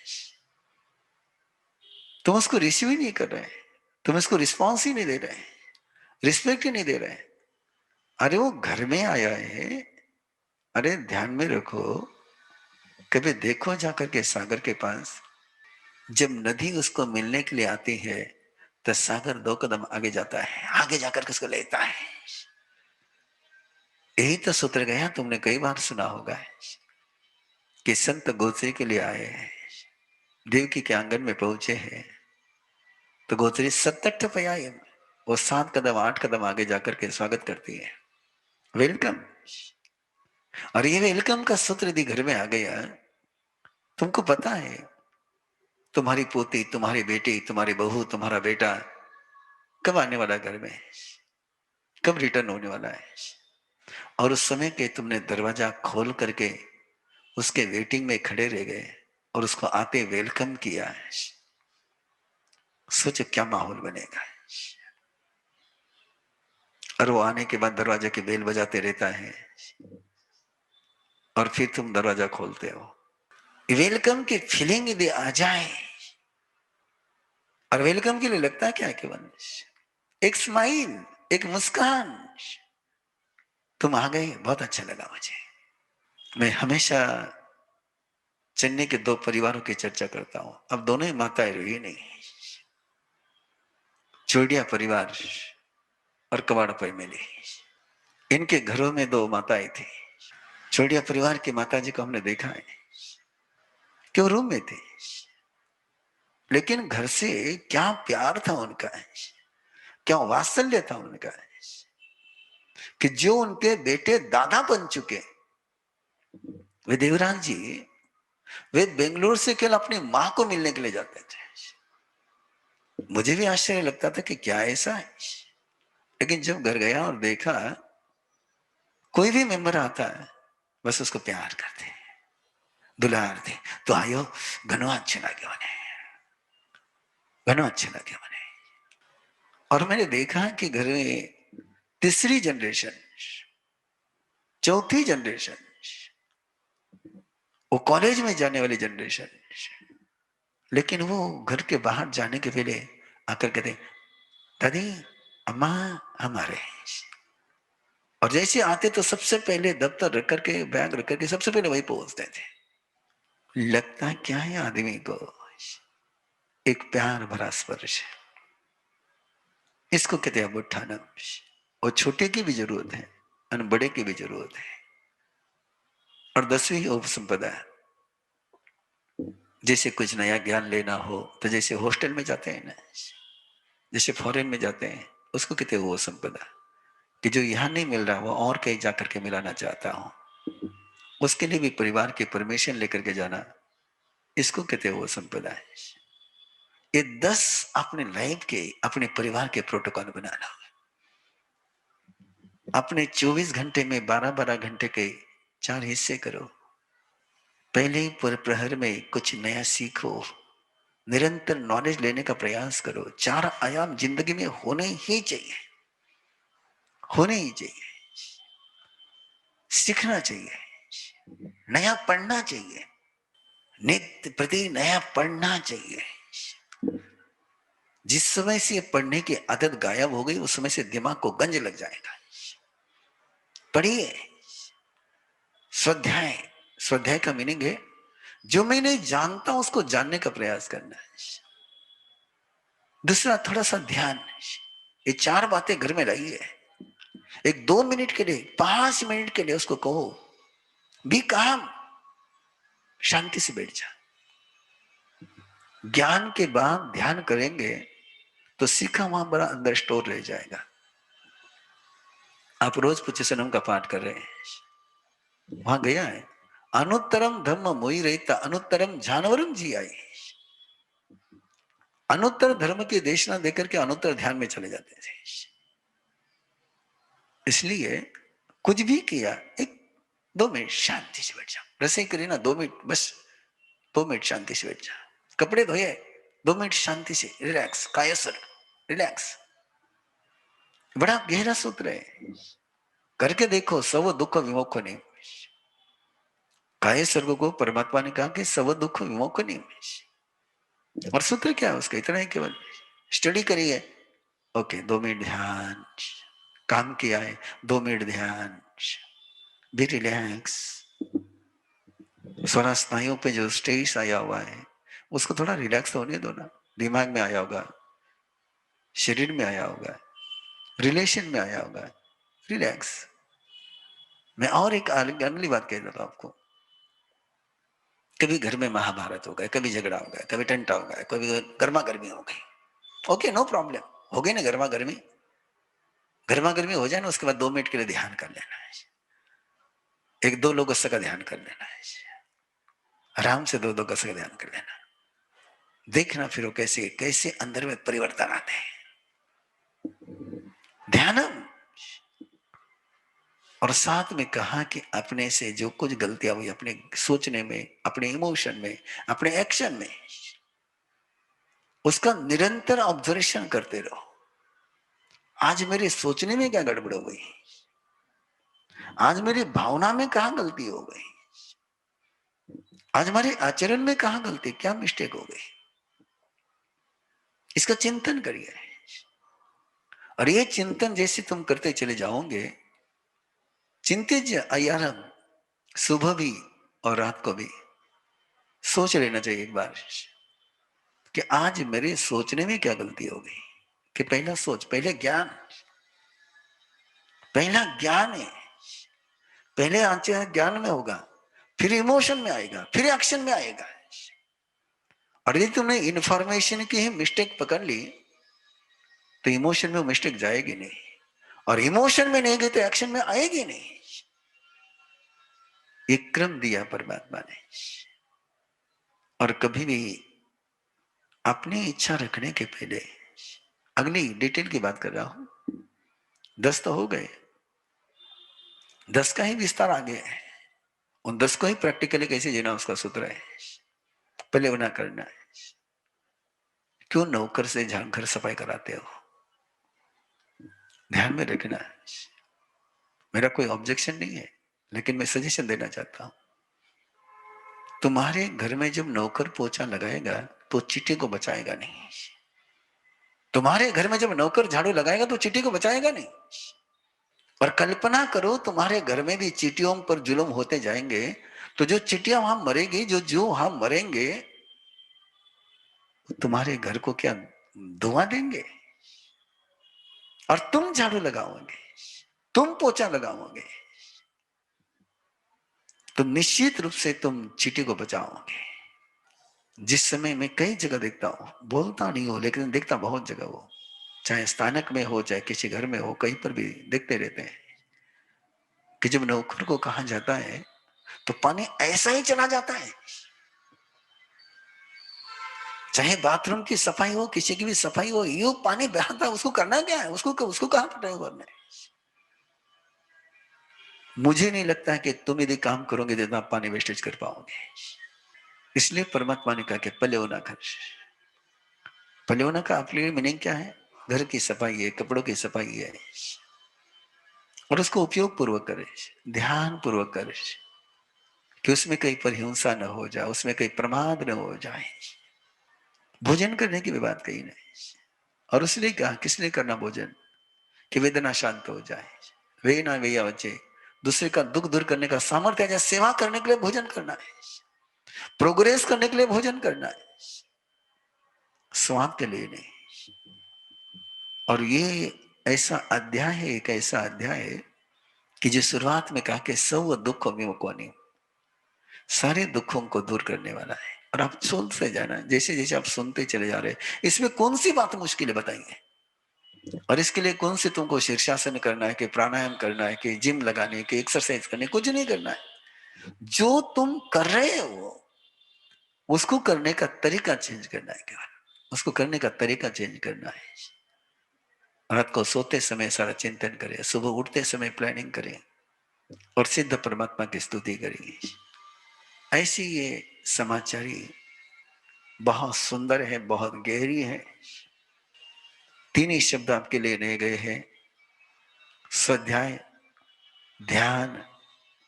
[SPEAKER 1] तुम उसको रिसीव ही नहीं कर रहे, तुम इसको रिस्पॉन्स ही नहीं दे रहे, रिस्पेक्ट ही नहीं दे रहे। अरे वो घर में आया है, अरे ध्यान में रखो, कभी देखो जाकर के सागर के पास, जब नदी उसको मिलने के लिए आती है तो सागर 2 कदम आगे जाता है, आगे जाकर के उसको लेता है। यही तो सूत्र गया, तुमने कई बार सुना होगा कि संत गोत्री के लिए आए हैं, देवकी के आंगन में पहुंचे हैं, तो गोत्री सत्तट पयायम, वो 7 कदम 8 कदम आगे जाकर के स्वागत करती है, वेलकम। और ये वेलकम का सूत्र यदि घर में आ गया, तुमको पता है तुम्हारी पोती, तुम्हारी बेटी, तुम्हारी बहू, तुम्हारा बेटा कब आने वाला घर में, कब रिटर्न होने वाला है। और उस समय के तुमने दरवाजा खोल करके उसके वेटिंग में खड़े रह गए और उसको आते वेलकम किया। सोचो क्या माहौल बनेगा। और वो आने के बाद दरवाजे की बेल बजाते रहता है और फिर तुम दरवाजा खोलते हो। वेलकम की फीलिंग यदि आ जाए, और वेलकम के लिए लगता है क्या है केवल एक स्माइल, एक मुस्कान, तुम आ गए, बहुत अच्छा लगा मुझे। मैं हमेशा चेन्नई के दो परिवारों की चर्चा करता हूं, अब दोनों ही माताएं रही नहीं, चोडिया परिवार और कवाड़ फैमिली। इनके घरों में दो माताएं थी। चोडिया परिवार की माता जी को हमने देखा है कि वो रूम में थे, लेकिन घर से क्या प्यार था उनका, क्या वात्सल्य था उनका, कि जो उनके बेटे दादा बन चुके, वे देवराज जी, वे बेंगलोर से केवल अपनी मां को मिलने के लिए जाते थे। मुझे भी आश्चर्य लगता था कि क्या ऐसा है, लेकिन जब घर गया और देखा कोई भी मेंबर आता है बस उसको प्यार करते हैं, दुलारते, तो आयो घनो अच्छे लगे उन्हें, घनो अच्छे लगे उन्हें। और मैंने देखा कि घर में तीसरी जनरेशन, चौथी जनरेशन, वो कॉलेज में जाने वाली जनरेशन, लेकिन वो घर के बाहर जाने के पहले आकर कहते दादी अम्मा हमारे, और जैसे आते तो सबसे पहले दफ्तर रख करके, बैग रख करके सबसे पहले वही पहुंचते थे। लगता क्या है आदमी को, एक प्यार भरा स्पर्श, इसको कहते हैं बुट्ठानम। और छोटे की भी जरूरत है और बड़े की भी जरूरत है। और 10वीं उपसंपदा, जैसे कुछ नया ज्ञान लेना हो तो जैसे हॉस्टल में जाते हैं ना, जैसे फॉरेन में जाते हैं, उसको कहते हैं वो संपदा, कि जो यहां नहीं मिल रहा वो और कहीं जाकर के मिलाना चाहता हूं, उसके लिए भी परिवार की परमिशन लेकर के जाना, इसको कहते हैं वो संपदा है। ये 10 अपने लाइफ के, अपने परिवार के प्रोटोकॉल बनाना। अपने 24 घंटे में 12-12 घंटे के 4 हिस्से करो। पहले ही प्रहर में कुछ नया सीखो, निरंतर नॉलेज लेने का प्रयास करो। 4 आयाम जिंदगी में होने ही चाहिए, होने ही चाहिए, सीखना चाहिए, नया पढ़ना चाहिए, नित्य प्रति नया पढ़ना चाहिए। जिस समय से पढ़ने की आदत गायब हो गई उस समय से दिमाग को गंज लग जाएगा। पढ़िए, स्वाध्याय, स्वाध्याय का मीनिंग है जो मैं नहीं जानता उसको जानने का प्रयास करना है। दूसरा थोड़ा सा ध्यान, ये 4 बातें घर में लाइए। एक 2 मिनट के लिए, 5 मिनट के लिए उसको कहो बी काम, शांति से बैठ जा। ज्ञान के बाद ध्यान करेंगे तो सीखा वहां बड़ा अंदर स्टोर रह जाएगा। आप रोज पुच्छसनम का पाठ कर रहे हैं, वहां गया है, अनुत्तरम धर्म मोई रहता अनुत्तरम जानवरम जी आई। अनुत्तर धर्म की देशना देकर के अनुत्तर ध्यान में चले जाते थे। इसलिए कुछ भी किया, एक 2 मिनट शांति से बैठ जाओ। रसोई करी ना, 2 मिनट बस, 2 मिनट शांति से बैठ जाओ। कपड़े धोए, 2 मिनट शांति से रिलैक्स, कायसर रिलैक्स। बड़ा गहरा सूत्र है, करके देखो। सब दुख विमोख नहीं, काय सर्ग को परमात्मा ने कहा कि सब दुख विमोख नहीं। और सूत्र क्या है उसका, इतना ही केवल स्टडी करिए। ओके, 2 मिनट ध्यान, काम किया है, 2 मिनट ध्यान, बी रिलैक्स। सारा स्नायुओं पे जो स्ट्रेस आया हुआ है उसको थोड़ा रिलैक्स होने दो ना। दिमाग में आया होगा, शरीर में आया होगा, रिलेशन में आया होगा, रिलैक्स। मैं और एक अगली बात कह देता हूं आपको। कभी घर में महाभारत हो गया, कभी झगड़ा हो गया, कभी टंटा हो गया, कभी गर्मा गर्मी हो गई, ओके नो प्रॉब्लम, हो गई ना गर्मा गर्मी, गर्मा गर्मी हो जाए ना, उसके बाद 2 मिनट के लिए ध्यान कर लेना है। 1-2 लोग उसका ध्यान कर लेना है, आराम से 2-2 का ध्यान कर लेना। देखना फिर वो कैसे कैसे अंदर में परिवर्तन आते हैं। ध्यानम, और साथ में कहा कि अपने से जो कुछ गलतियां हुई अपने सोचने में, अपने इमोशन में, अपने एक्शन में, उसका निरंतर ऑब्जर्वेशन करते रहो। आज मेरे सोचने में क्या गड़बड़ हो गई, आज मेरी भावना में कहां गलती हो गई, आज हमारे आचरण में कहां गलती, क्या मिस्टेक हो गई, इसका चिंतन करिए। और ये चिंतन जैसे तुम करते चले जाओगे, चिंतित अयारम, सुबह भी और रात को भी सोच लेना चाहिए एक बार कि आज मेरे सोचने में क्या गलती हो गई। कि पहला सोच, पहले ज्ञान, पहला ज्ञान है, पहले आचरण ज्ञान में होगा, फिर इमोशन में आएगा, फिर एक्शन में आएगा। और यदि तुमने इंफॉर्मेशन की ही मिस्टेक पकड़ ली तो इमोशन में मिस्टेक जाएगी नहीं, और इमोशन में नहीं गई तो एक्शन में आएगी नहीं। एक क्रम दिया परमात्मा ने। और कभी भी अपनी इच्छा रखने के पहले, अगली डिटेल की बात कर रहा हूं, 10 तो हो गए, 10 का ही विस्तार आगे है। उन 10 को ही प्रैक्टिकली कैसे जीना उसका सूत्र है। पहले बना करना है। क्यों नौकर से घर सफाई कराते हो, ध्यान में रखना है। मेरा कोई ऑब्जेक्शन नहीं है, लेकिन मैं सजेशन देना चाहता हूं। तुम्हारे घर में जब नौकर पोछा लगाएगा तो चींटी को बचाएगा नहीं। तुम्हारे घर में जब नौकर झाड़ू लगाएगा तो चींटी को बचाएगा नहीं। और कल्पना करो तुम्हारे घर में भी चींटियों पर जुल्म होते जाएंगे, तो जो चींटियां वहां मरेगी, जो वहां मरेंगे, तुम्हारे घर को क्या धुआं देंगे? और तुम झाड़ू लगाओगे, तुम पोछा लगाओगे, तो निश्चित रूप से तुम चींटी को बचाओगे। जिस समय मैं कई जगह देखता हूं, बोलता नहीं हूं लेकिन देखता बहुत जगह हो, चाहे स्थानक में हो चाहे किसी घर में हो, कहीं पर भी देखते रहते हैं कि जब नौकर को कहा जाता है तो पानी ऐसा ही चला जाता है। चाहे बाथरूम की सफाई हो, किसी की भी सफाई हो, यूं पानी बहाता है। उसको करना क्या है, उसको कहां पटाए करना है। मुझे नहीं लगता है कि तुम यदि काम करोगे तो इतना पानी वेस्टेज कर पाओगे। इसलिए परमात्मा ने कहा कि पल्योना कर। पल्योना का अपने मीनिंग क्या है? घर की सफाई है, कपड़ों की सफाई है, और उसको उपयोग पूर्वक करे, ध्यान पूर्वक करे, कि उसमें कहीं पर हिंसा न हो जाए, उसमें कहीं प्रमाद न हो जाए। भोजन करने की भी बात कही नहीं। और उसने कहा किस लिए करना भोजन? कि वेदना शांत हो जाए, वे ना वे बचे, दूसरे का दुख दूर करने का सामर्थ्य है। सेवा करने के लिए भोजन करना है, प्रोग्रेस करने के लिए भोजन करना है, स्वाद के लिए नहीं। और ये ऐसा अध्याय है, एक ऐसा अध्याय है कि जो शुरुआत में कहा कि सब दुख विमुखवानी, सारे दुखों को दूर करने वाला है। और आप सुनते जाना, जैसे जैसे आप सुनते चले जा रहे, इसमें कौन सी बात मुश्किल है बताइए? और इसके लिए कौन सी तुमको शीर्षासन करना है, कि प्राणायाम करना है, कि जिम लगाने है, कि एक्सरसाइज करने, कुछ नहीं करना है। जो तुम कर रहे हो उसको करने का तरीका चेंज करना है, केवल उसको करने का तरीका चेंज करना है। रात को सोते समय सारा चिंतन करें, सुबह उठते समय प्लानिंग करें, और सिद्ध परमात्मा की स्तुति करेंगे। ऐसी ये समाचारी बहुत सुंदर है, बहुत गहरी है। 3 ही शब्द आपके लिए लिए गए हैं, स्वाध्याय, ध्यान,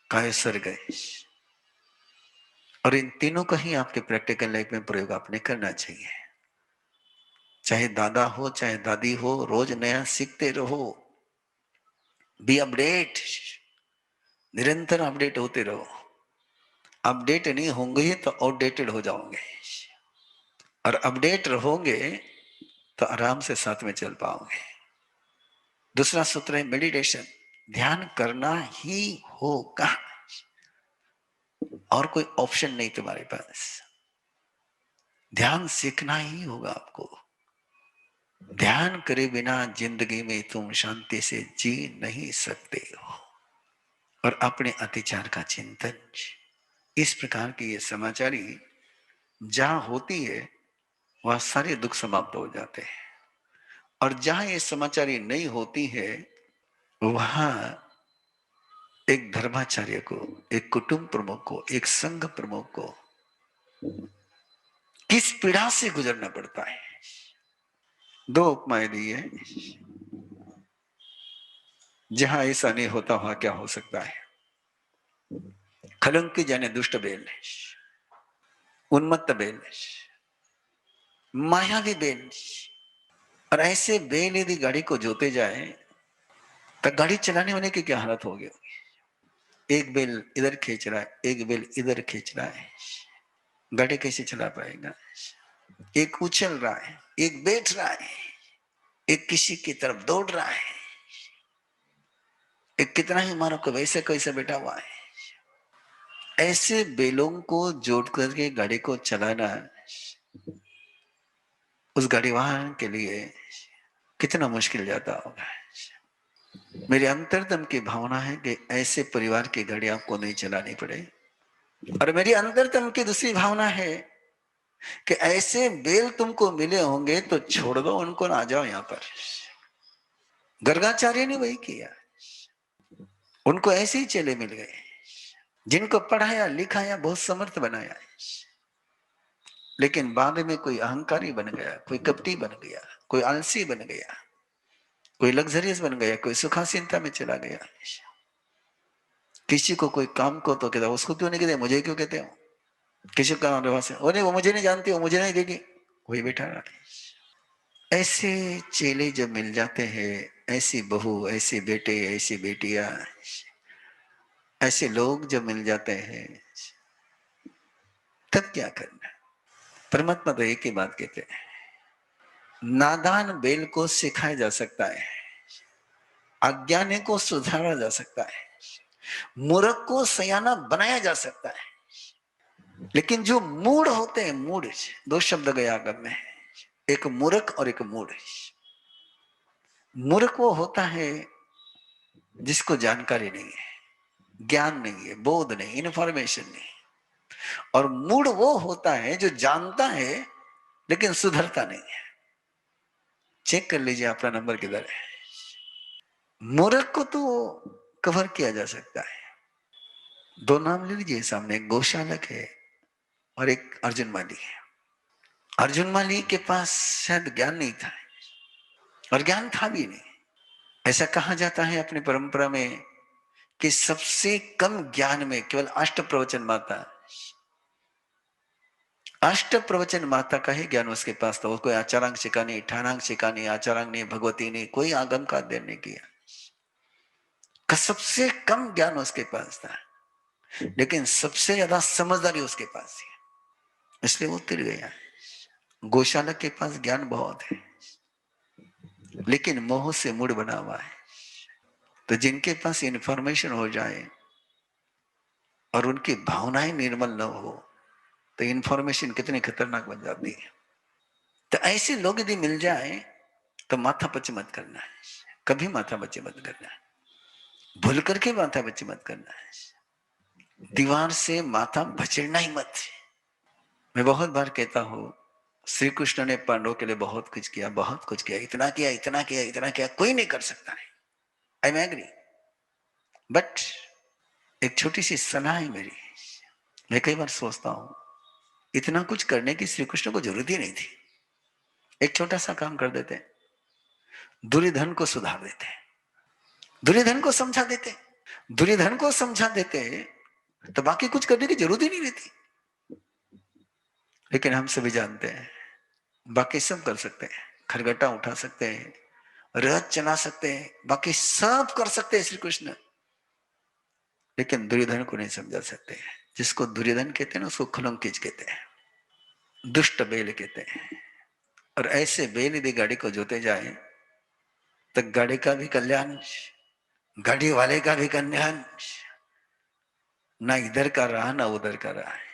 [SPEAKER 1] कायसर गए। और इन तीनों का ही आपके प्रैक्टिकल लाइफ में प्रयोग आपने करना चाहिए। चाहे दादा हो चाहे दादी हो, रोज नया सीखते रहो। बी अपडेट, निरंतर अपडेट होते रहो। अपडेट नहीं होंगे तो आउटडेटेड हो जाओगे, और अपडेट रहोगे तो आराम से साथ में चल पाओगे। दूसरा सूत्र है मेडिटेशन, ध्यान करना ही होगा, और कोई ऑप्शन नहीं तुम्हारे पास। ध्यान सीखना ही होगा आपको। ध्यान करे बिना जिंदगी में तुम शांति से जी नहीं सकते हो। और अपने अतिचार का चिंतन, इस प्रकार की ये समाचारी जहां होती है वहां सारे दुख समाप्त हो जाते हैं। और जहां ये समाचारी नहीं होती है वहां एक धर्माचार्य को, एक कुटुंब प्रमुख को, एक संघ प्रमुख को किस पीड़ा से गुजरना पड़ता है। दो उपमाएं दी है, जहां ऐसा नहीं होता वहां क्या हो सकता है। कलंकी जाने दुष्ट बेल, उन्मत्त बेल, मायावी बेल, और ऐसे बेल यदि गाड़ी को जोते जाए तो गाड़ी चलाने वाले की क्या हालत होगी। एक बेल इधर खींच रहा है, एक बेल इधर खींच रहा है, गाड़ी कैसे चला पाएगा। एक उछल रहा है, एक बैठ रहा है, एक किसी की तरफ दौड़ रहा है, एक कितना ही मारो को वैसे कैसे बैठा हुआ है। ऐसे बेलों को जोड़ करके गाड़ी को चलाना उस गाड़ी वाहन के लिए कितना मुश्किल जाता होगा। मेरे अंतरतम की भावना है कि ऐसे परिवार की गाड़ी आपको नहीं चलानी पड़े। और मेरी अंतरतम की दूसरी भावना है कि ऐसे बेल तुमको मिले होंगे तो छोड़ दो उनको, ना जाओ यहां पर। गर्गाचार्य ने वही किया, उनको ऐसे ही चेले मिल गए जिनको पढ़ाया लिखाया, बहुत समर्थ बनाया, लेकिन बाद में कोई अहंकारी बन गया, कोई कपटी बन गया, कोई आलसी बन गया, कोई लग्जरियस बन गया, कोई सुखासीनता में चला गया। किसी को कोई काम को तो कहता उसको क्यों नहीं कहते, मुझे क्यों कहते हो। किसी का नहीं, वो मुझे नहीं जानती, वो मुझे नहीं देगी, वही बैठा रहा। ऐसे चेले जब मिल जाते हैं, ऐसी बहू, ऐसे बेटे, ऐसी बेटियां, ऐसे लोग जब मिल जाते हैं तब क्या करना। परमात्मा तो एक ही बात कहते हैं, नादान बेल को सिखाया जा सकता है, अज्ञानी को सुधारा जा सकता है, मूर्ख को सयाना बनाया जा सकता है, लेकिन जो मूढ़ होते हैं, मूढ़, दो शब्द गए आगम में, एक मूर्ख और एक मूढ़। मूर्ख वो होता है जिसको जानकारी नहीं है, ज्ञान नहीं है, बोध नहीं, इन्फॉर्मेशन नहीं। और मूढ़ वो होता है जो जानता है लेकिन सुधरता नहीं है। चेक कर लीजिए अपना नंबर किधर है। मूर्ख को तो कवर किया जा सकता है। दो नाम ले लीजिए सामने, एक गोशालक है और एक अर्जुन माली है। अर्जुन माली के पास शायद ज्ञान नहीं था, और ज्ञान था भी नहीं। ऐसा कहा जाता है अपनी परंपरा में कि सबसे कम ज्ञान में केवल अष्ट प्रवचन माता, अष्ट प्रवचन माता का ही ज्ञान उसके पास था। उसको आचारांग सिखानी, ठाणांग सिखानी, आचारांग ने, भगवती ने, कोई आगम का अध्ययन नहीं किया। का सबसे कम ज्ञान उसके पास था, लेकिन सबसे ज्यादा समझदारी उसके पास थी, इसलिए वो तिर गया। गौशालक के पास ज्ञान बहुत है, लेकिन मोह से मूड बना हुआ है। तो जिनके पास इंफॉर्मेशन हो जाए और उनकी भावनाएं निर्मल न हो तो इंफॉर्मेशन कितनी खतरनाक बन जाती है। तो ऐसे लोग यदि मिल जाए तो माथा पच्ची मत करना है, कभी माथा पच्ची मत करना है, भूल करके माथा पच्ची मत करना है। दीवार से माथा भचड़ना ही मत। मैं बहुत बार कहता हूं, श्री कृष्ण ने पांडवों के लिए बहुत कुछ किया, बहुत कुछ किया, इतना किया, इतना किया, इतना किया, कोई नहीं कर सकता है। आई एम एग्री, बट एक छोटी सी सलाह है मेरी। मैं कई बार सोचता हूं, इतना कुछ करने की श्री कृष्ण को जरूरत ही नहीं थी। एक छोटा सा काम कर देते, दुर्योधन को सुधार देते, दुर्योधन को समझा देते, दुर्योधन को समझा देते तो बाकी कुछ करने की जरूरत ही नहीं रहती। लेकिन हम सभी जानते हैं बाकी सब कर सकते हैं, खरगटा उठा सकते हैं, रथ चला सकते हैं, बाकी सब कर सकते हैं श्री कृष्ण, लेकिन दुर्योधन को नहीं समझा सकते। जिसको दुर्योधन कहते हैं ना, उसको खलंकिज कहते हैं, दुष्ट बेल कहते हैं। और ऐसे बेल यदि गाड़ी को जोते जाए तो गाड़ी का भी कल्याण, गाड़ी वाले का भी कल्याण, ना इधर का रहा ना उधर का रहा है।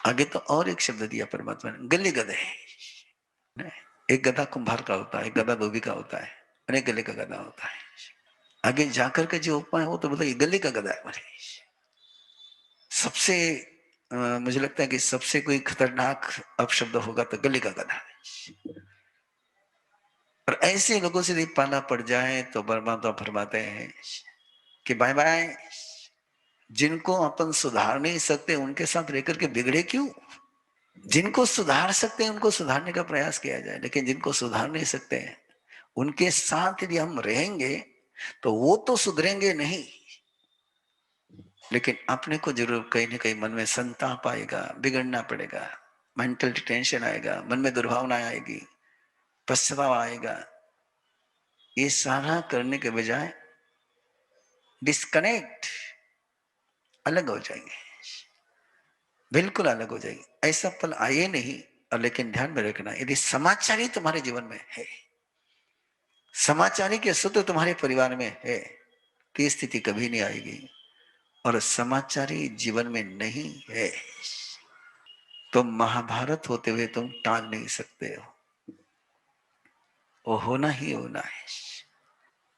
[SPEAKER 1] आगे तो और एक शब्द दिया परमात्मा ने, गले गधे। एक गधा कुंभार का होता है, एक गधा धोबी का होता है, और एक गले का गधा होता है। आगे जाकर के जो उपमा है वो तो बताइए, गले का गधा है। सबसे मुझे लगता है कि सबसे कोई खतरनाक अपशब्द होगा तो गले का गधा है। और ऐसे लोगों से यदि पाला पड़ जाए तो परमात्मा फरमाते हैं कि बाय बाय। जिनको अपन सुधार नहीं सकते उनके साथ रहकर के बिगड़े क्यों? जिनको सुधार सकते हैं उनको सुधारने का प्रयास किया जाए, लेकिन जिनको सुधार नहीं सकते हैं उनके साथ यदि हम रहेंगे तो वो तो सुधरेंगे नहीं, लेकिन अपने को जरूर कहीं ना कहीं मन में संताप आएगा, बिगड़ना पड़ेगा, मेंटल टेंशन आएगा, मन में दुर्भावना आएगी, पछतावा आएगा। ये सारा करने के बजाय डिस्कनेक्ट, अलग हो जाएंगे, बिल्कुल अलग हो जाएगी। ऐसा पल आए नहीं। और लेकिन ध्यान में रखना, यदि समाचारी तुम्हारे जीवन में है, समाचारी के सूत्र तुम्हारे परिवार में है, तो स्थिति कभी नहीं आएगी। और समाचारी जीवन में नहीं है तो महाभारत होते हुए तुम टाल नहीं सकते हो, वो होना ही होना है।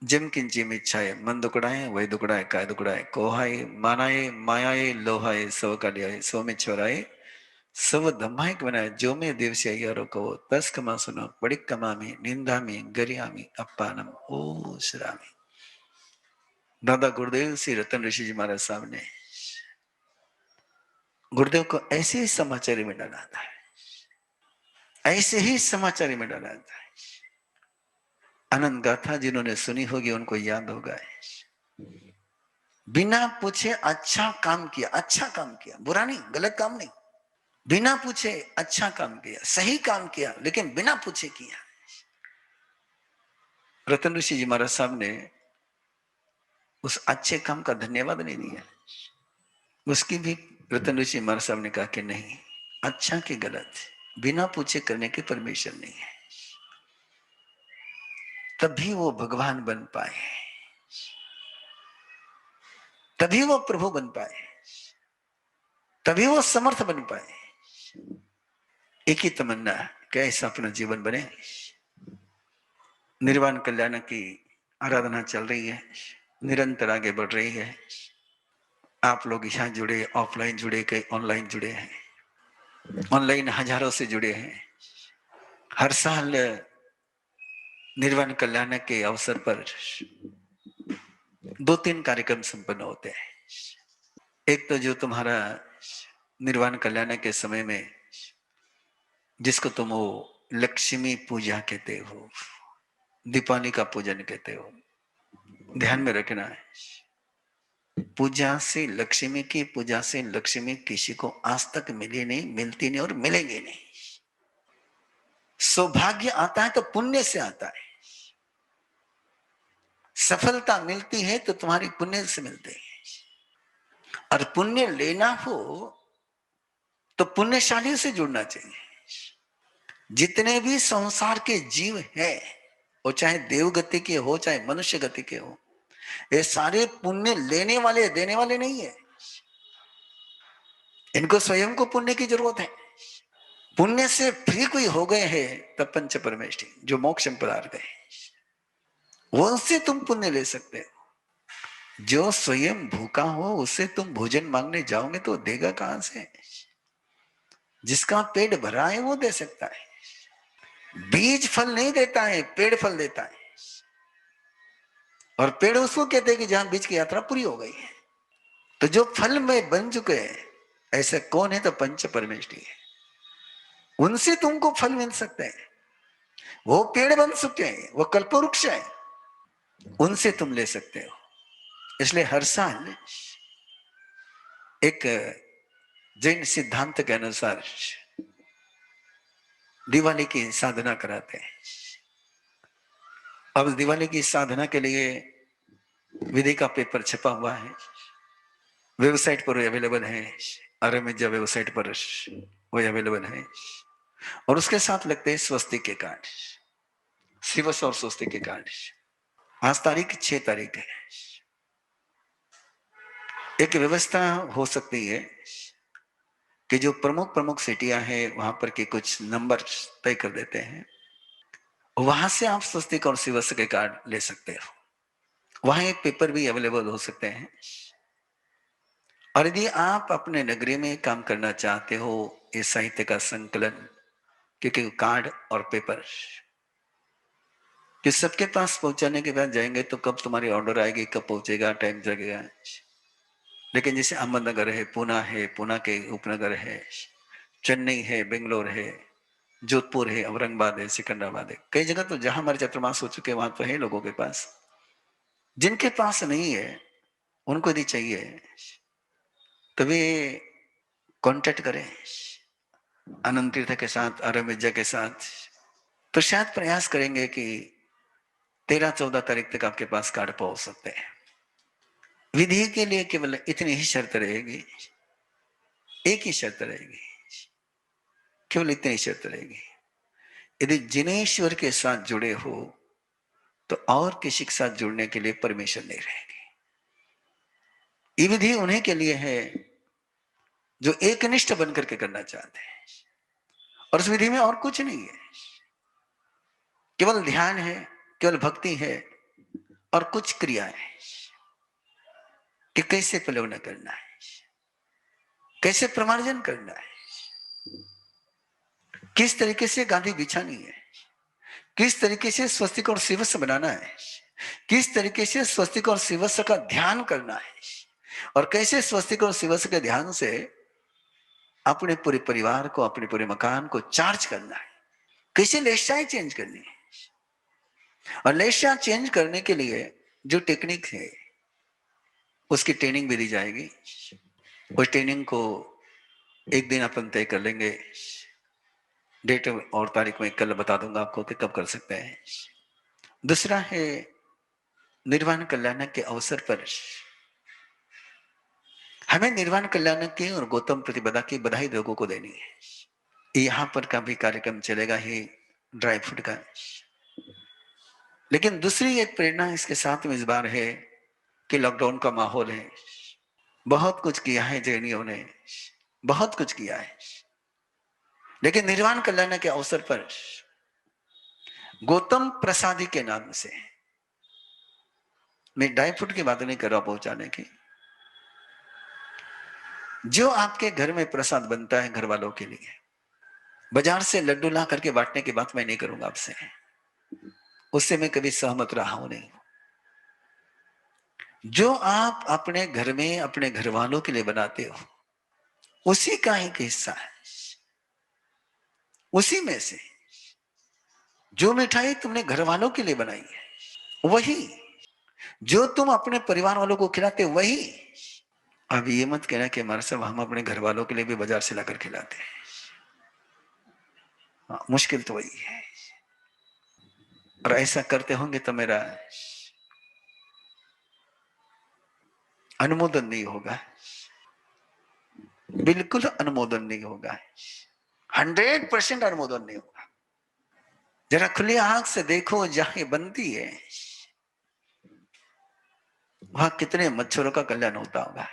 [SPEAKER 1] जिम किंचिम इच्छाए मन दुकड़ाए वही दुकड़ाए काय दुकड़ाए कोहाए मानाए मायाए लोहाए सव कलियाए सो में छोराए सब धमायक बनाए जो में देव से यारो को तस कमा सुनो बड़ी कमा में निंदा में गरिया में अपानम ओ श्रामी। दादा गुरुदेव श्री रतन ऋषि जी महाराज साहब ने गुरुदेव को ऐसे ही समाचारी में डाला था, ऐसे ही समाचारी में डाला था। आनंद गाथा जिन्होंने सुनी होगी उनको याद होगा, बिना पूछे अच्छा काम किया, अच्छा काम किया, बुरा नहीं, गलत काम नहीं, बिना पूछे अच्छा काम किया, सही काम किया, लेकिन बिना पूछे किया। रतन ऋषि जी महाराज साहब ने उस अच्छे काम का धन्यवाद नहीं दिया, उसकी भी रतन ऋषि महाराज साहब ने कहा कि नहीं, अच्छा कि गलत बिना पूछे करने की परमिशन नहीं है। तभी वो भगवान बन पाए, तभी वो प्रभु बन पाए, तभी वो समर्थ बन पाए। एक ही तमन्ना, कैसा अपना जीवन बने, निर्वाण कल्याण की आराधना चल रही है, निरंतर आगे बढ़ रही है। आप लोग यहाँ जुड़े, ऑफलाइन जुड़े, कई ऑनलाइन जुड़े हैं, ऑनलाइन हजारों से जुड़े हैं। हर साल निर्वाण कल्याण के अवसर पर 2-3 कार्यक्रम संपन्न होते हैं। एक तो जो तुम्हारा निर्वाण कल्याण के समय में जिसको तुम वो लक्ष्मी पूजा कहते हो, दीपावली का पूजन कहते हो, ध्यान में रखना है, पूजा से लक्ष्मी की पूजा से लक्ष्मी किसी को आज तक मिली नहीं, मिलती नहीं और मिलेंगे नहीं। सौभाग्य आता है तो पुण्य से आता है, सफलता मिलती है तो तुम्हारी पुण्य से मिलते है। और पुण्य लेना हो तो पुण्यशालियों से जुड़ना चाहिए। जितने भी संसार के जीव हैं, वो चाहे देवगति के हो चाहे मनुष्य गति के हो, ये सारे पुण्य लेने वाले, देने वाले नहीं है। इनको स्वयं को पुण्य की जरूरत है। पुण्य से फ्री कोई हो गए हैं तब पंच परमेष्ठी जो मोक्ष में पधार गए, वो उससे तुम पुण्य ले सकते हो। जो स्वयं भूखा हो उससे तुम भोजन मांगने जाओगे तो देगा कहां से? जिसका पेट भरा है वो दे सकता है। बीज फल नहीं देता है, पेड़ फल देता है। और पेड़ उसको कहते हैं कि जहां बीज की यात्रा पूरी हो गई है। तो जो फल में बन चुके हैं ऐसे कौन है? तो पंच परमेष्ठी है, उनसे तुमको फल मिल सकते हैं। वो पेड़ बन चुके हैं, वो कल्पवृक्ष है, उनसे तुम ले सकते हो। इसलिए हर साल एक जैन सिद्धांत के अनुसार दिवाली की साधना कराते हैं। अब दिवाली की साधना के लिए विधि का पेपर छपा हुआ है, वेबसाइट पर अवेलेबल है, आर्यमिज्जा वेबसाइट पर वो अवेलेबल है। और उसके साथ लगते हैं स्वस्तिक के कार्ड, शिवस और स्वस्तिक के कार्ड। आज तारीख 6 तारीख है। एक व्यवस्था हो सकती है कि जो प्रमुख प्रमुख सिटियां हैं वहां पर के कुछ नंबर तय कर देते हैं, वहां से आप स्वस्तिक और शिवस के कार्ड ले सकते हो। वहां एक पेपर भी अवेलेबल हो सकते हैं। और यदि आप अपने नगरी में काम करना चाहते हो इस साहित्य का संकलन, क्योंकि कार्ड और पेपर कि सबके पास पहुंचाने के बाद जाएंगे तो कब तुम्हारी ऑर्डर आएगी, कब पहुंचेगा, टाइम लगेगा। लेकिन जैसे अहमदनगर है, पूना है, पूना के उपनगर है, चेन्नई है, बेंगलोर है, जोधपुर है, औरंगाबाद है, सिकंदराबाद है, कई जगह तो जहां हमारे चतुर्मास हो चुके हैं वहां तो है लोगों के पास। जिनके पास नहीं है उनको यदि चाहिए तो वे कांटेक्ट करें आनंद तीर्थ के साथ, आर्य विद्या के साथ। तो शायद प्रयास करेंगे कि 13-14 तारीख तक आपके पास कार्ड पहुंच सकते हैं। विधि के लिए केवल इतनी ही शर्त रहेगी, एक ही शर्त रहेगी, केवल इतनी ही शर्त रहेगी, यदि जिनेश्वर के साथ जुड़े हो तो और किसी के साथ जुड़ने के लिए परमिशन नहीं रहेगी। ये विधि उन्हीं के लिए है जो एकनिष्ठ बनकर के करना चाहते हैं, और उस विधि में और कुछ नहीं है, केवल ध्यान है, केवल भक्ति है और कुछ क्रियाएं कि कैसे प्रलोभन करना है, कैसे प्रमार्जन करना है, किस तरीके से गांधी बिछानी है, किस तरीके से स्वस्तिक और शिवस्य बनाना है, किस तरीके से स्वस्तिक और शिवस्य का ध्यान करना है, और कैसे स्वस्तिक और शिवस्य के ध्यान से अपने पूरे परिवार को, अपने पूरे मकान को चार्ज करना है, कैसे लेशाएं चेंज करनी है। और लेशा चेंज करने के लिए जो टेक्निक है उसकी ट्रेनिंग भी दी जाएगी। उस ट्रेनिंग को एक दिन अपन तय कर लेंगे, डेट और तारीख में कल बता दूंगा आपको कि कब कर सकते हैं। दूसरा है निर्वाण कल्याण के अवसर पर हमें निर्वाण कल्याण की और गौतम प्रतिपदा की बधाई लोगों को देनी है। यहां पर का भी कार्यक्रम चलेगा ही ड्राई फ्रूट का। लेकिन दूसरी एक प्रेरणा इसके साथ में इस बार है कि लॉकडाउन का माहौल है, बहुत कुछ किया है जैनियों ने, बहुत कुछ किया है, लेकिन निर्वाण कल्याण के अवसर पर गौतम प्रसादी के नाम से, मैं ड्राई फ्रूट की बात नहीं कर रहा पहुंचाने की, जो आपके घर में प्रसाद बनता है घर वालों के लिए, बाजार से लड्डू ला करके बांटने की बात मैं नहीं करूंगा आपसे, उससे मैं कभी सहमत रहा हूं नहीं। जो आप अपने घर में अपने घर वालों के लिए बनाते हो उसी का एक हिस्सा है, उसी में से जो मिठाई तुमने घर वालों के लिए बनाई है वही, जो तुम अपने परिवार वालों को खिलाते वही। अब ये मत कहना कि हमारे सब हम अपने घर वालों के लिए भी बाजार से लाकर खिलाते हैं। हाँ, मुश्किल तो वही है, और ऐसा करते होंगे तो मेरा अनुमोदन नहीं होगा, बिल्कुल अनुमोदन नहीं होगा, 100% अनुमोदन नहीं होगा। जरा खुली आंख से देखो, जहां ये बनती है वहां कितने मच्छरों का कल्याण होता होगा,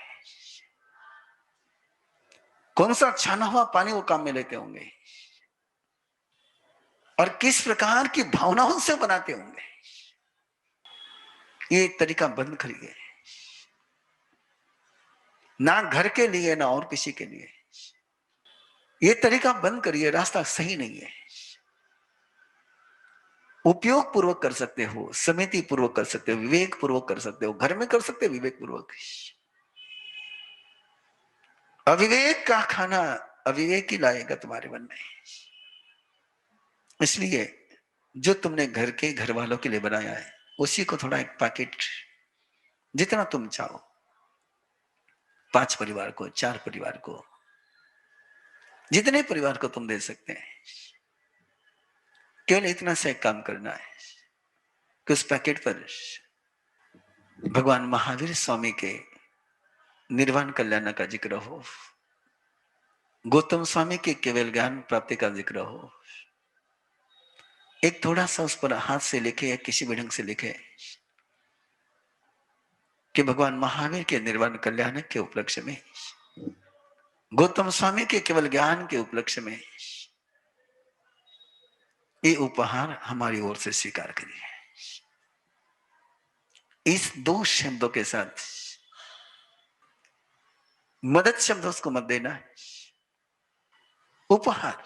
[SPEAKER 1] कौन सा छाना हुआ पानी वो काम में लेते होंगे, और किस प्रकार की भावनाओं से बनाते होंगे। ये तरीका बंद करिए, ना घर के लिए ना और किसी के लिए, ये तरीका बंद करिए, रास्ता सही नहीं है। उपयोग पूर्वक कर सकते हो, समिति पूर्वक कर सकते हो, विवेक पूर्वक कर सकते हो, घर में कर सकते हो विवेक पूर्वक। अविवेक का खाना अविवेक ही लाएगा तुम्हारे मन में। इसलिए जो तुमने घर के घर वालों के लिए बनाया है उसी को थोड़ा एक पैकेट, जितना तुम चाहो, 5 परिवार को, 4 परिवार को, जितने परिवार को तुम दे सकते हैं, केवल इतना से काम करना है कि उस पैकेट पर भगवान महावीर स्वामी के निर्वाण कल्याण का जिक्र हो, गौतम स्वामी के केवल ज्ञान प्राप्ति का जिक्र हो, एक थोड़ा सा उस पर हाथ से लिखे या किसी भी ढंग से लिखे कि भगवान महावीर के निर्वाण कल्याण के उपलक्ष्य में, गौतम स्वामी के केवल ज्ञान के उपलक्ष्य में ये उपहार हमारी ओर से स्वीकार करिए। इस 2 शब्दों के साथ, मदद शब्द उसको मत देना, उपहार,